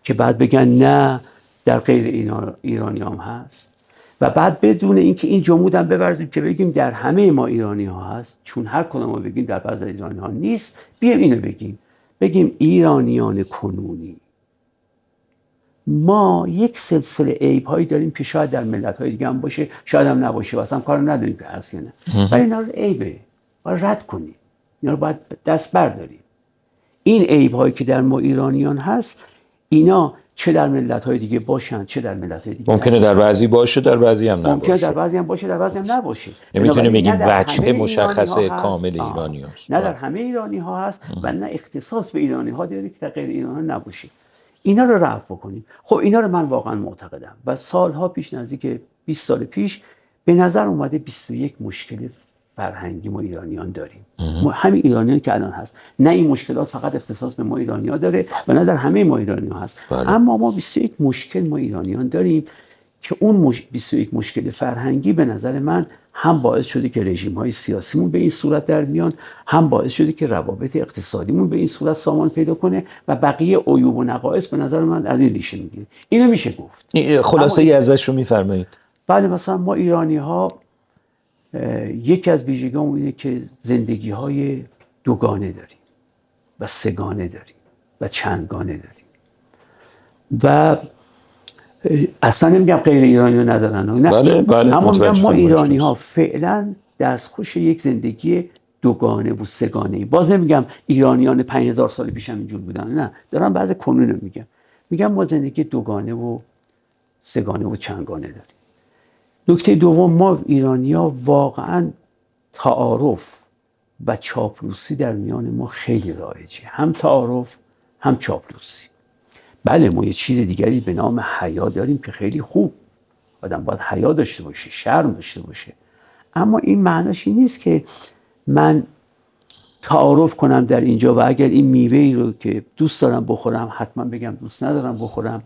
که بعد بگن نه در غیر ایرانی هم هست، و بعد بدون اینکه این جمود هم بورزیم که بگیم در همه ما ایرانی ها هست، چون هر کدوم ما بگیم در بعض ایرانی ها نیست، بیایم اینو بگیم ایرانیان کنونی ما یک سلسله عیب هایی داریم که شاید در ملت های دیگه هم باشه، شاید هم نباشه، واسه هم کار نداریم که هست یا نه، ولی اینا رو عیبه باید رد کنیم، اینا رو باید دست برداریم. این عیب هایی که در ما ایرانیان هست، اینا چه در ملت های دیگه باشن چه در ملت های دیگه ممکنه در بعضی باشه، در بعضی هم نباشه. ممکنه در بعضی هم باشه، در بعضی هم نباشه. نمیتونیم بگیم وجه همه مشخص ایرانی ها کامل هست. ایرانی هست. نه در همه ایرانی ها هست و نه اختصاص به ایرانی ها داره که در غیر ایرانی ها نباشه. اینا رو رفع بکنیم. خب اینا رو من واقعا معتقدم و سالها پیش، نزدیک 20 سال پیش، به نظر اومده 21 مشکل فرهنگی ما ایرانیان داریم. ما همین ایرانیان که الان هست، نه این مشکلات فقط اختصاص به ما ایرانی‌ها داره و نه در همه ما ایرانی‌ها هست. اما ما 21 مشکل ما ایرانیان داریم که اون 21 مشکل فرهنگی به نظر من هم باعث شده که رژیم‌های سیاسیمون به این صورت در میان، هم باعث شده که روابط اقتصادیمون به این صورت سامان پیدا کنه و بقیه عیوب و نقائص به نظر من از این ریشه میگیره. اینو میشه گفت. خلاصه ای ازش رو میفرمایید؟ بله، مثلا ما ایرانی‌ها یکی از ویژگی‌هامون اینه که زندگی‌های دوگانه داریم و سه‌گانه داریم و چندگانه داریم و اصلا نمیگم غیر ایرانی‌ها ندارن، نه، بله، اما میگم ما ایرانی‌ها فعلا دستخوش یک زندگی دوگانه و سه‌گانه‌ای. باز نمیگم ایرانیان 5000 سال پیش هم اینجور بودن، نه، دارم بعضی کنون رو میگم ما زندگی دوگانه و سه‌گانه و چندگانه داریم. نکته دوم، ما ایرانی‌ها واقعاً تعارف و چاپلوسی در میان ما خیلی رایجه، هم تعارف هم چاپلوسی. بله، ما یه چیز دیگری به نام حیا داریم که خیلی خوب، آدم باید حیا داشته باشه، شرم داشته باشه، اما این معناش این نیست که من تعارف کنم در اینجا و اگر این میوه‌ای رو که دوست دارم بخورم حتما بگم دوست ندارم بخورم،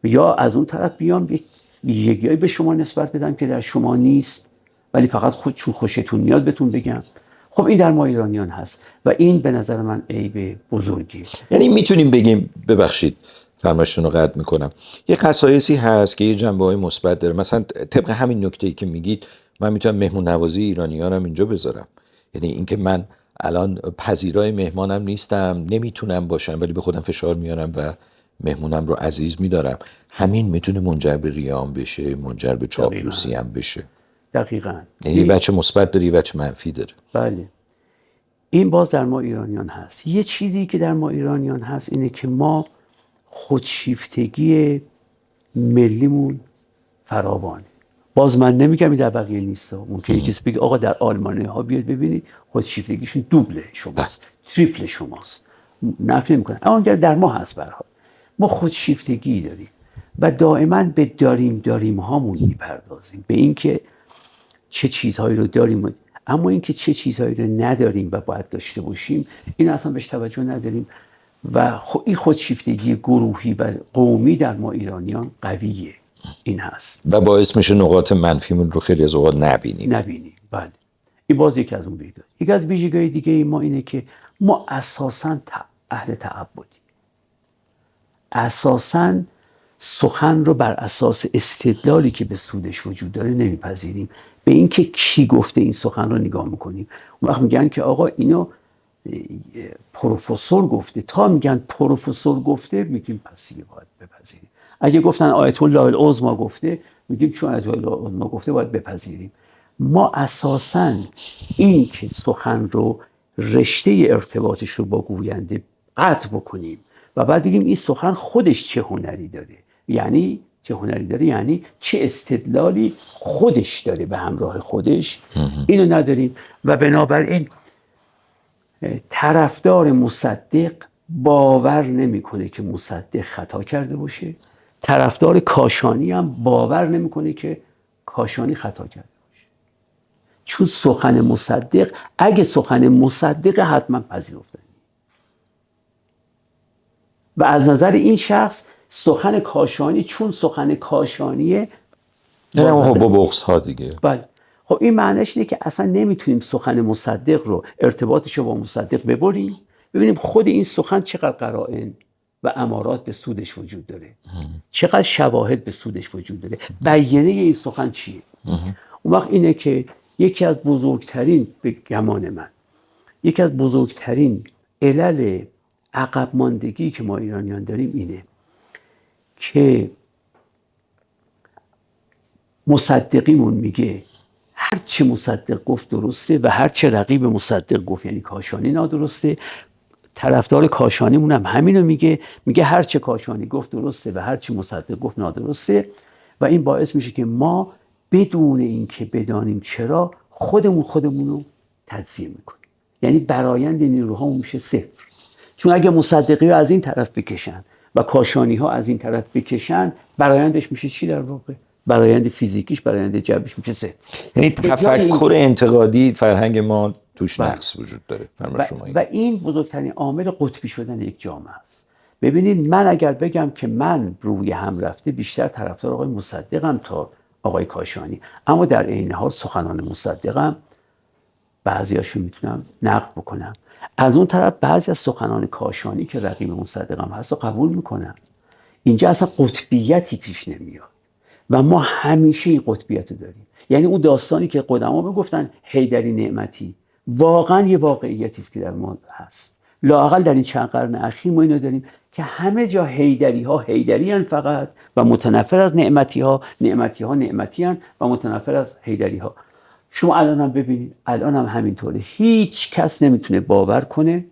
یا از اون طرف بیام یک ویژگی‌هایی به شما نسبت بدم که در شما نیست ولی فقط چون خوشتون میاد بهتون بگم. خب این در ما ایرانیان هست و این به نظر من عیب بزرگیه. یعنی میتونیم بگیم، ببخشید فرمایشتون رو قطع میکنم، یه خصایصی هست که یه جنبه‌های مثبت داره. مثلا طبق همین نکته‌ای که میگید من میتونم مهمون نوازی ایرانیانم اینجا بذارم، یعنی اینکه من الان پذیرای مهمانم نیستم، نمیتونم باشم، ولی به خودم فشار میارم و مهمونم رو عزیز میدارم. همین میتونه منجر به ریام بشه، منجر به چاپلوسی هم بشه. دقیقاً. یعنی وجه مثبت داره، وجه منفی داره. بله. این باز در ما ایرانیان هست. یه چیزی که در ما ایرانیان هست اینه که ما خودشیفتگی ملیمون فراوانه. باز من نمیگم این در بقیه نیست، ممکنه کسی بگه آقا در آلمانی ها بیاد ببینید خودشیفتگیشون دوبله شماست، تریپل شماست، نفی نمیکنه، اما در ما هست. به هر حال ما خودشیفتگی داریم و دائما به داریم هامون میپردازیم، به اینکه چه چیزهایی رو داریم، اما اینکه چه چیزهایی رو نداریم و باید داشته باشیم این اصلا بهش توجه نداریم و این خودشیفتگی گروهی و قومی در ما ایرانیان قویه. این هست و باعث میشه نقاط منفیمون رو خیلی از اوقات نبینیم. بله. این باز یکی از اون ویژگی. یکی از ویژگی‌های دیگه ما اینه که ما اساساً اهل تعبدیم. اساساً سخن رو بر اساس استدلالی که به سودش وجود داره نمیپذیریم، به اینکه کی گفته این سخن رو نگاه میکنیم. اون وقت میگن که آقا اینو پروفسور گفته، تا میگن پروفسور گفته میگیم پس دیگه باید بپذیریم. اگه گفتن آیت الله العظمی گفته میگیم چون آیت الله العظمی گفته باید بپذیریم. ما اساساً این که سخن رو رشته ارتباطش رو با گوینده قطع بکنیم و بعد بگیم این سخن خودش چه هنری داره، یعنی چه هنری داره، یعنی چه استدلالی خودش داره به همراه خودش، اینو نداریم. و بنابراین طرفدار مصدق باور نمیکنه که مصدق خطا کرده باشه، طرفدار کاشانی هم باور نمیکنه که کاشانی خطا کرده باشه، چون سخن مصدق، اگه سخن مصدق حتما پذیرفتنی و از نظر این شخص سخن کاشانی چون سخن کاشانیه، نه حب و بغض ها دیگه. بله، خب این معنیش اینه که اصلا نمیتونیم سخن مصدق رو ارتباطش رو با مصدق ببریم، ببینیم خود این سخن چقدر قرائن و امارات به سودش وجود داره، چقدر شواهد به سودش وجود داره، بیانیه این سخن چیه. اون وقت اینه که یکی از بزرگترین، به گمان من، یکی از بزرگترین علل عقب ماندگی که ما ایرانیان داریم اینه که مصدقیمون میگه هر چه مصدق گفت درسته و هر چه رقیب مصدق گفت یعنی کاشانی نادرسته. طرفدار کاشانیمون هم همینو میگه هر چه کاشانی گفت درسته و هر چه مصدق گفت نادرسته. و این باعث میشه که ما بدون اینکه بدانیم چرا خودمون رو تجزیه میکنیم، یعنی برآیند نیروهامون میشه صفر. چون اگه مصدقی رو از این طرف بکشن و کاشانی ها از این طرف بکشن، برآیندش میشه چی در واقع؟ برآیند فیزیکیش، برآیند جبریش میشه صفر. یعنی تفکر انتقادی فرهنگ ما توش نقص وجود داره. و این بزرگترین عامل قطبی شدن یک جامعه است. ببینید من اگر بگم که من روی هم رفته بیشتر طرفدار آقای مصدقم تا آقای کاشانی، اما در عین حال سخنان مصدقم بعضیاشو میتونم نقد بکنم، از اون طرف بعضی از سخنان کاشانی که رقیب مصدقم هست رو قبول میکنم. اینجا اصلا قطبیتی پیش نمیاد و ما همیشه این قطبیت رو داریم. یعنی اون داستانی که قدما بگفتن حیدری نعمتی واقعا یه واقعیتی است که در ما هست. لااقل در این چند قرن اخیر ما اینو داریم که همه جا حیدری ان فقط و متنفر از نعمتی ها ان و متنفر از حیدری ها. شما الان هم ببینید، الان هم همینطوره. هیچ کس نمیتونه باور کنه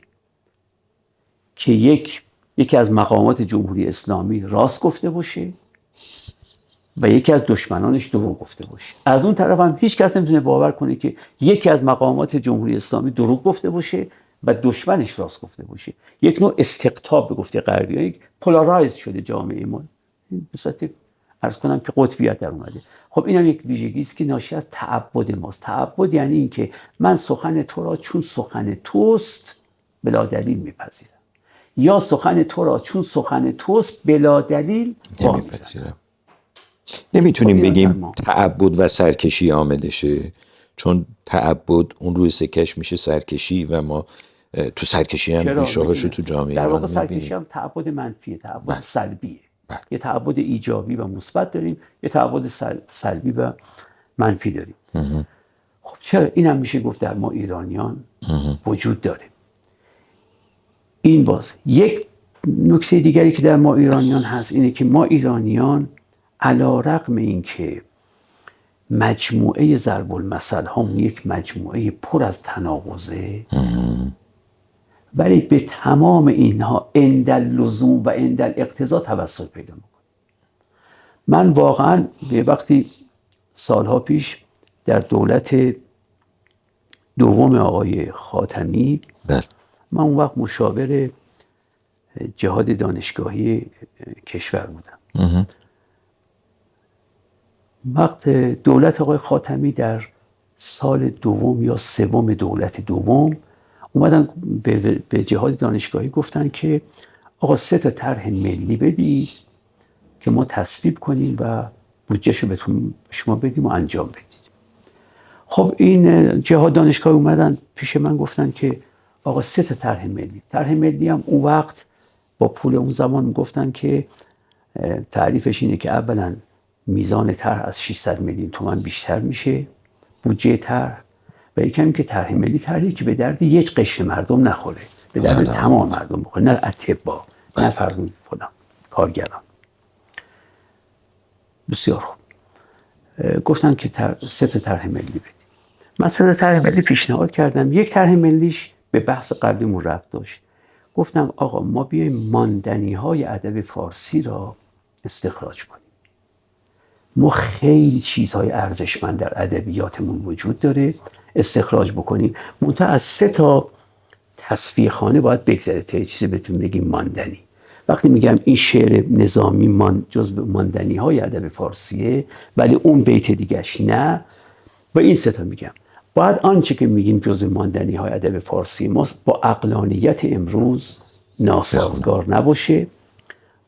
که یکی از مقامات جمهوری اسلامی راست گفته باشه و یکی از دشمنانش دروغ گفته باشه. از اون طرف هم هیچ کس نمیتونه باور کنه که یکی از مقامات جمهوری اسلامی دروغ گفته باشه و دشمنش راست گفته باشه. یک نوع استقطاب به گفته غربی‌ها، یک پولارایز شده جامعه ما. به صورت عرض کنم که قطبیت در اومده. خب این هم یک ویژگی است که ناشی از تعبد ماست. تعبد یعنی این که من سخن تو را چون سخن توست بلا دلیل میپذیرم، یا سخن تو را چون سخن توست بلا دلیل نمیپذیرم. نمیتونیم بگیم تعبد و سرکشی عاملشه، چون تعبد اون روی سکش میشه سرکشی و ما تو سرکشی هم ریشه‌هاشو تو جامعه در واقع سرکشی هم تعبد منفیه، تعبد سلبیه. یه تعبد ایجابی و مثبت داریم، یه تعبد سلبی و منفی داریم. خب چرا این هم میشه گفت در ما ایرانیان وجود داره. این باز یک نکته دیگری که در ما ایرانیان هست اینه که ما ایرانیان علی رغم این که مجموعه ضرب المثل هم یک مجموعه پر از تناقضه، ولی به تمام اینها عند اللزوم و عند الاقتضا توسل پیدا میکنه. من واقعا به وقتی سالها پیش در دولت دوم آقای خاتمی، من اون وقت مشاور جهاد دانشگاهی کشور بودم. وقت دولت آقای خاتمی در سال دوم یا سوم دولت دوم اومدن به جهاد دانشگاهی گفتن که آقا 3 تا طرح ملی بدید که ما تصویب کنیم و بودجهشو بهتون شما بدیم و انجام بدید. خب این جهاد دانشگاهی اومدن پیش من گفتن که آقا 3 تا طرح ملی. طرح ملی هم اون وقت با پول اون زمان گفتن که تعریفش اینه که اولا میزان طرح از 600 میلیون تومان بیشتر میشه بودجه طرح، و یکم که طرح ملی طرحی که به درد یک قشر مردم نخوره، به درد تمام مردم بخوره، نه اطباء، نه فرضاً فلان کارگران. بسیار خوب. گفتن که 3 تا طرح ملی بدید. من 3 تا طرح ملی پیشنهاد کردم. یک طرح ملیش به بحث قبلیمون ربط داشت. گفتم آقا ما بیایم ماندنی‌های ادب فارسی را استخراج کنیم. ما خیلی چیزهای ارزشمند در ادبیاتمون وجود داره، استخراج بکنیم. منتها از 3 تا تصفیه خانه باید بگذره تا یه چیزی بهتون بگیم ماندنی. وقتی میگم این شعر نظامی جزو ماندنی های ادب فارسیه، ولی اون بیت دیگهش نه، با این 3 تا میگم باید آنچه که میگیم جزو ماندنی های ادب فارسی ما با عقلانیت امروز ناسازگار نباشه،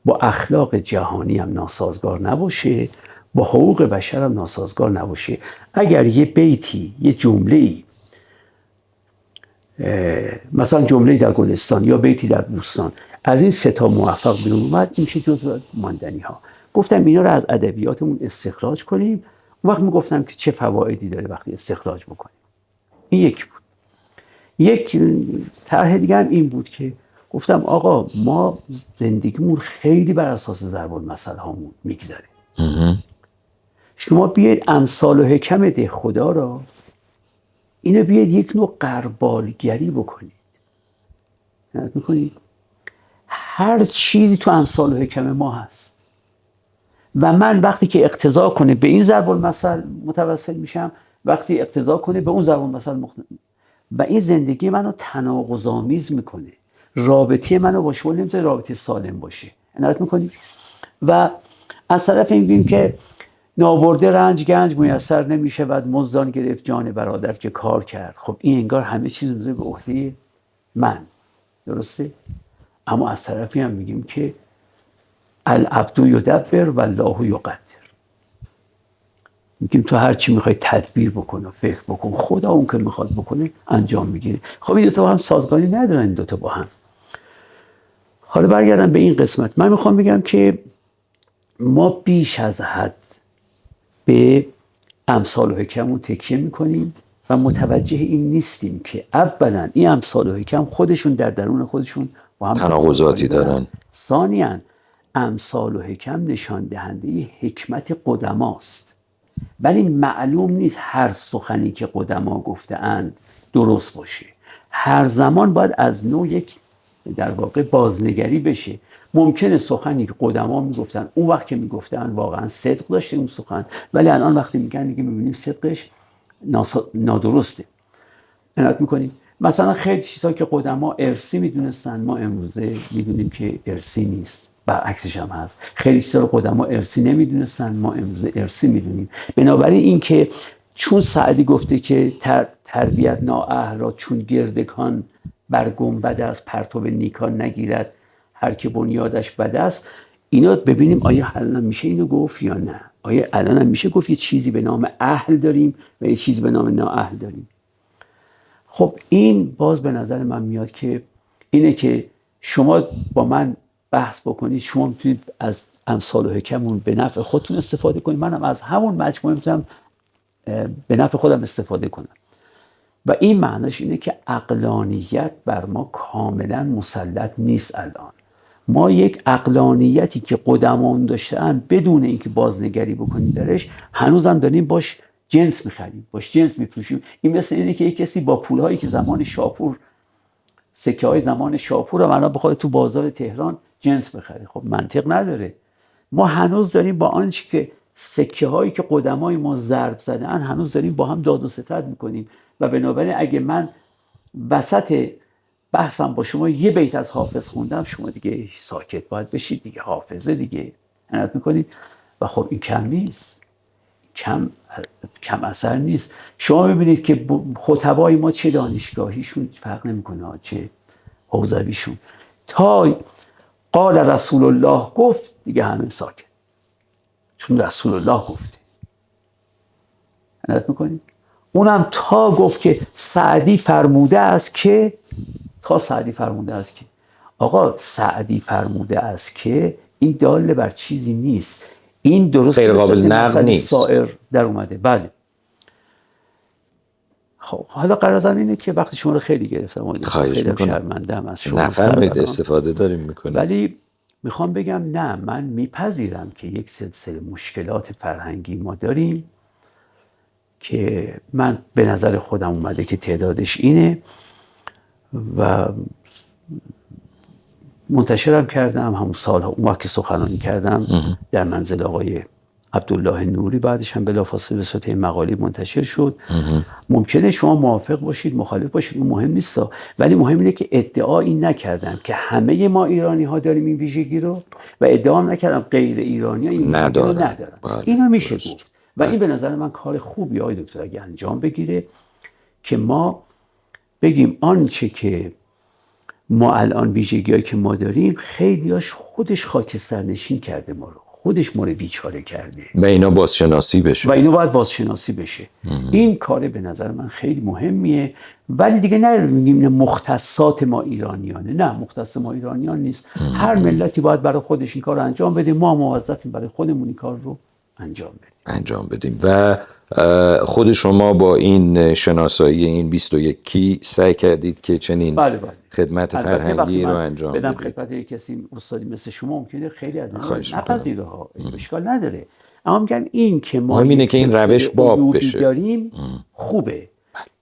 با اخلاق جهانی هم ناسازگار نباشه، با حقوق بشر هم ناسازگار نباشه. اگر یه بیتی، یه جمله‌ای، مثلا جمله‌ای در گلستان یا بیتی در بوستان، از این سه تا موفق بیرون اومد، این میشه جزو ماندنی ها. گفتم اینا رو از ادبیاتمون استخراج کنیم. اون وقت میگفتم که چه فوایدی داره وقتی استخراج بکنیم. این یک بود. یک طرح دیگه هم این بود که گفتم آقا ما زندگیمون خیلی بر اساس ضرب المثل هامون میگذره. شما بیاید امثال و حکم ده خدا را، اینو بیاید یک نوع غربالگری بکنید. میکنید هر چیزی تو امثال و حکم ما هست و من وقتی که اقتضا کنه به این ضرب المثل متوسل میشم، وقتی اقتضا کنه به اون ضرب المثل و این زندگی منو تناقض‌آمیز میکنه، رابطه منو با شما نمیذاره رابطه سالم باشه. عنایت میکنید. و از طرف این بیم که نابرده رنج گنج میسر نمیشه و مزدان گرفت جان برادر که کار کرد. خب این انگار همه چیز میذاره به عهده من، درسته؟ اما از طرفی هم میگیم که العبد یدبر و الله یقدر. میگیم تو هر چی میخوای تدبیر بکن و فکر بکن، خدا اون که میخواد بکنه انجام میگیره. خب این دوتا با هم سازگاری ندارن، این دوتا با هم. حالا برگردم به این قسمت. من میخوام بگم که ما بیش از حد به امثال و حکمون تکیه میکنیم و متوجه این نیستیم که اولا این امثال و حکم خودشون در درون خودشون با هم تناقضاتی دارن. ثانیاً امثال و حکم نشان دهنده حکمت قدماست، ولی معلوم نیست هر سخنی که قدما گفته‌اند درست باشه. هر زمان باید از نوع یک در واقع بازنگری بشه. ممکنه سخنی که قدما میگفتن اون وقت که میگفتن واقعا صدق داشته اون سخن، ولی الان وقتی میگن دیگه میبینیم صدقش نادرسته. عنایت میکنیم. مثلا خیلی چیزا که قدما ارثی میدونستن ما امروزه میدونیم که ارثی نیست، برعکسش هم هست. خیلی چیزا رو قدما ارثی نمیدونستن ما امروزه ارثی میدونیم. بنابراین این که چون سعدی گفته که تربیت نااهل را چون گردکان بر گنبد از پرتو نیکان نگیرد هر که بنیادش بد است، اینا ببینیم آیا الان میشه اینو گفت یا نه. آیا الان هم میشه گفت یه چیزی به نام اهل داریم و یه چیزی به نام نااهل داریم؟ خب این باز به نظر من میاد که اینه که شما با من بحث بکنید، شما میتونید از امثال و حکمون به نفع خودتون استفاده کنید، منم از همون مجموعه میتونم به نفع خودم استفاده کنم. و این معناش اینه که عقلانیت بر ما کاملا مسلط نیست. الان ما یک عقلانیتی که قدمان داشتن بدون اینکه بازنگری بکنیم درش، هنوزم داریم باش جنس میخریم، باش جنس میفروشیم. این مثل اینه که یک کسی با پولهایی که زمان شاپور، سکه های زمان شاپور هم الان بخواد تو بازار تهران جنس بخره، خب منطق نداره. ما هنوز داریم با آنچه که سکه هایی که قدمای ما ضرب زدن هنوز داریم با هم داد و ستد میکنیم. و بنابراین اگه من وسط بحثم با شما یه بیت از حافظ خوندم، شما دیگه ساکت باید بشید دیگه، حافظه دیگه عنایت میکنید. و خب این کم نیست، کم اثر نیست. شما ببینید که خطبای ما چه دانشگاهیشون فرق نمیکنه، چه حوزویشون، تا قال رسول الله گفت دیگه همه ساکت، چون رسول الله گفته. عنایت میکنید. اونم تا گفت که سعدی فرموده است که، تا سعدی فرموده است که، آقا سعدی فرموده است که این داله بر چیزی نیست، این درست غیر قابل نقد نیست، سائر در اومده. بله. خب حالا قرارم اینه که وقتی شما رو خیلی گرفتم، خواهش میکنم، شرمنده‌ام از شما، نفرمایید، استفاده داریم میکنیم. ولی میخوام بگم نه، من میپذیرم که یک سلسله مشکلات فرهنگی ما داریم که من به نظر خودم اومده که تعدادش اینه و منتشرم کردم همون سالها. اون وقت که سخنرانی کردم در منزل آقای عبدالله نوری، بعدش هم بلافاصله به صورت مقاله منتشر شد. ممکنه شما موافق باشید، مخالف باشید، اون مهم نیست، ولی مهم اینه که ادعایی نکردم که همه ما ایرانی ها داریم این ویژگی رو و ادعا نکردم غیر ایرانی ها این ویژگی رو ندارن. اینا میشه گفت و این به نظر من کار خوبی آقای دکتر اگه انجام بگیره که ما بگیم آنچه که ما الان ویژگی‌هایی که ما داریم خیلیاش خودش خاکستر نشین کرده ما رو، خودش ما رو بیچاره کرده و اینا بازشناسی بشه و اینو باید بازشناسی بشه. این کار به نظر من خیلی مهمیه. ولی دیگه نه میگیم مختصات ما ایرانیانه، نه مختص ما ایرانیان نیست. هر ملتی باید برای خودش این کار رو انجام بده. ما موظفیم برای خودمون این کار رو انجام بدیم. و خود شما با این شناسایی این 21 سعی کردید که چنین بله. خدمت فرهنگی رو انجام بدید. بدم خدمت یک کسی استادی مثل شما ممکنه خیلی از اینا خواهش نپذیره ها، اشکال نداره. اما میگم این که ما مهم اینه که این روش باب بشه داریم خوبه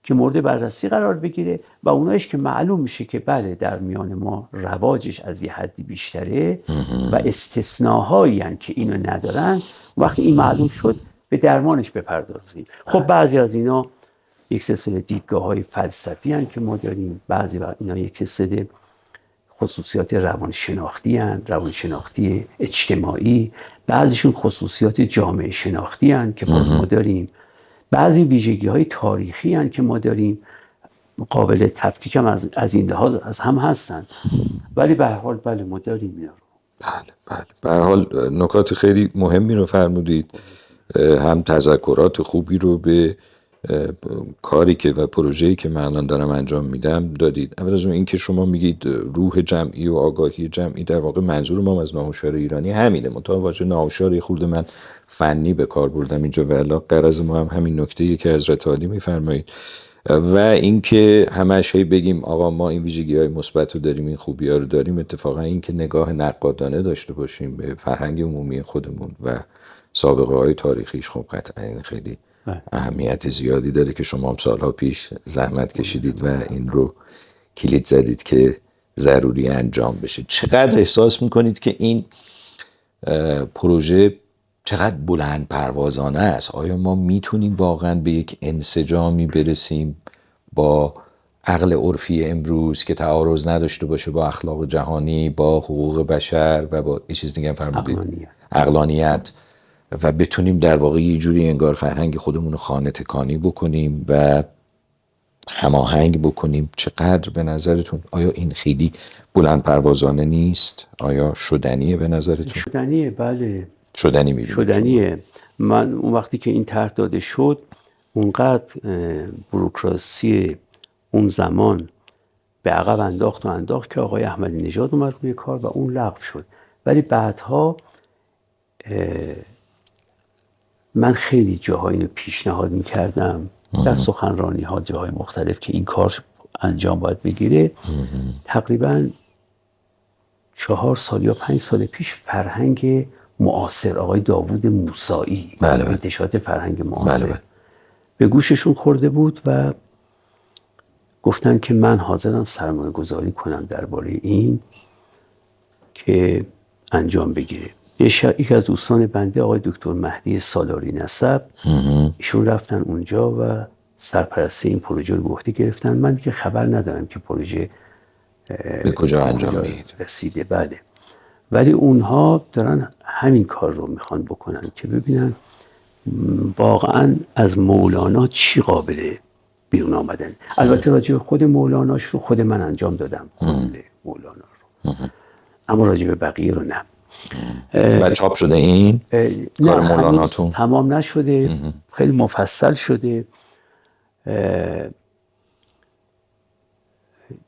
که مورد بررسی قرار بگیره و اونایش که معلوم میشه که بله در میان ما رواجش از یه حدی بیشتره و استثناهایی هستند که اینو ندارن، وقتی این معلوم شد به درمانش بپردازیم. خب بعضی از اینا یک سلسله دیدگاه‌های فلسفی هستند که ما داریم، بعضی از اینا یک سلسله خصوصیات روانشناختی هستند، روانشناختی اجتماعی، بعضیشون خصوصیات جامعه شناختی هستند که باز ما داریم، بعضی ویژگی‌های تاریخی هستند که ما داریم، قابل تفکیک هم از این لحاظ از هم هستند. ولی به هر حال بله ما داریم اینا رو. بله. به هر حال نکات خیلی مهمی رو فرمودید، هم تذکرات خوبی رو به کاری که و پروژه‌ای که من الان دارم انجام میدم دادید. اول از اون این که شما میگید روح جمعی و آگاهی جمعی، در واقع منظور ما از ناهوشیاری ایرانی همینه. منتها واژه ناهوشیاری خورده من فنی به کار بردم اینجا، ولی غرض ما هم همین نکته‌ای که حضرت عالی میفرمایید. و اینکه همش هی بگیم آقا ما این ویژگی‌های مثبت رو داریم، این خوبی‌ها رو داریم، اتفاقا اینکه نگاه نقادانه داشته باشیم به فرهنگ عمومی خودمون و سابقه‌های تاریخیش، خب قطعا این خیلی اهمیت زیادی داره که شما هم سالها پیش زحمت کشیدید و این رو کلید زدید که ضروری انجام بشه. چقدر احساس میکنید که این پروژه چقدر بلند پروازانه است؟ آیا ما میتونیم واقعا به یک انسجامی برسیم با عقل عرفی امروز که تعارض نداشته باشه با اخلاق جهانی، با حقوق بشر و با یه چیز دیگه فرمودید عقلانیت، و بتونیم در واقع یه جوری انگار فرهنگ خودمون رو خانه تکانی بکنیم و هماهنگ بکنیم؟ چقدر به نظرتون آیا این خیلی بلند پروازانه نیست؟ آیا شدنیه به نظرتون؟ شدنیه، بله شدنی میبینید؟ شدنیه. من اون وقتی که این طرح داده شد اونقدر بوروکراسی اون زمان به عقب انداخت که آقای احمدی نژاد اومد روی کار و اون لغو شد. ولی بعدها من خیلی جاهای اینو پیشنهاد میکردم در سخنرانی ها جاهای مختلف که این کار انجام باید بگیره. تقریبا 4 سال یا 5 سال پیش فرهنگ معاصر آقای داوود موسایی، انتشارات فرهنگ معاصر، به گوششون خورده بود و گفتن که من حاضرم سرمایه گذاری کنم درباره این که انجام بگیره. یکی از دوستان بنده آقای دکتر مهدی سالاری نسب، ایشون رفتن اونجا و سرپرستی این پروژه رو به عهده گرفتن. من دیگه خبر ندارم که پروژه به کجا انجام رسیده. بله. ولی اونها دارن همین کار رو میخوان بکنن که ببینن واقعا از مولانا چی قابل بیرون آمدن. البته راجع به خود مولاناش رو خود من انجام دادم، مولانا رو، اما راجع به بقیه رو نه. و چاپ شده این کار مولاناتون؟ تمام نشده، خیلی مفصل شده.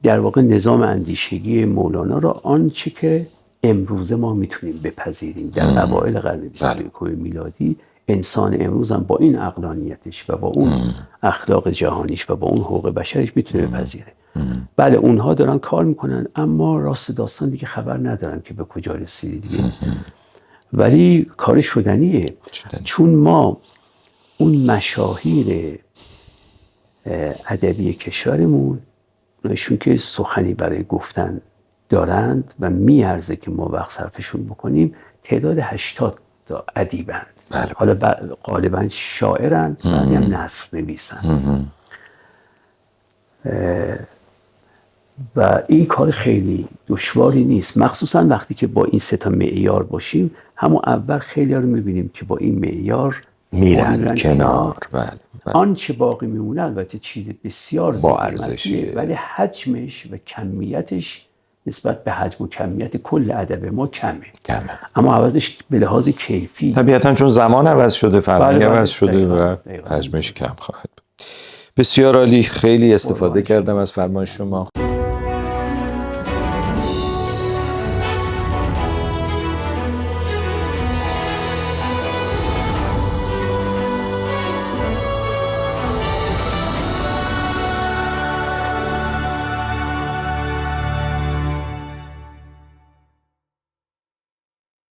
در واقع نظام اندیشگی مولانا را آنچه که امروزه ما میتونیم بپذیریم در اوایل قرن 21 میلادی، انسان امروز هم با این عقلانیتش و با اون اخلاق جهانیش و با اون حقوق بشرش میتونه بپذیره. بله اونها دارن کار میکنن، اما راست داستان دیگه خبر ندارم که به کجا رسیده دیگه. ولی کار شدنیه. چون ما اون مشاهیر ادبی کشورمون نشون که سخنی برای گفتن دارند و میارزه که ما وقت صرفشون بکنیم، تعداد 80 تا ادیبند. حالا غالبا شاعرن، بعضی هم نثر نویسن و این کار خیلی دشواری نیست، مخصوصا وقتی که با این 3 تا معیار باشیم. همون اول خیلی ها رو میبینیم که با این معیار میرن کنار. بله. آنچه باقی میمونه البته چیز بسیار با ارزشیه، ولی حجمش و کمیتش نسبت به حجم و کمیت کل ادب ما کمه، اما عوضش به لحاظ کیفی طبیعتاً چون زمان عوض شده، فرهنگ بله، عوض شده و دقیقاً. حجمش کم خواهد بود. بسیار عالی، خیلی استفاده کردم از فرمایش شما.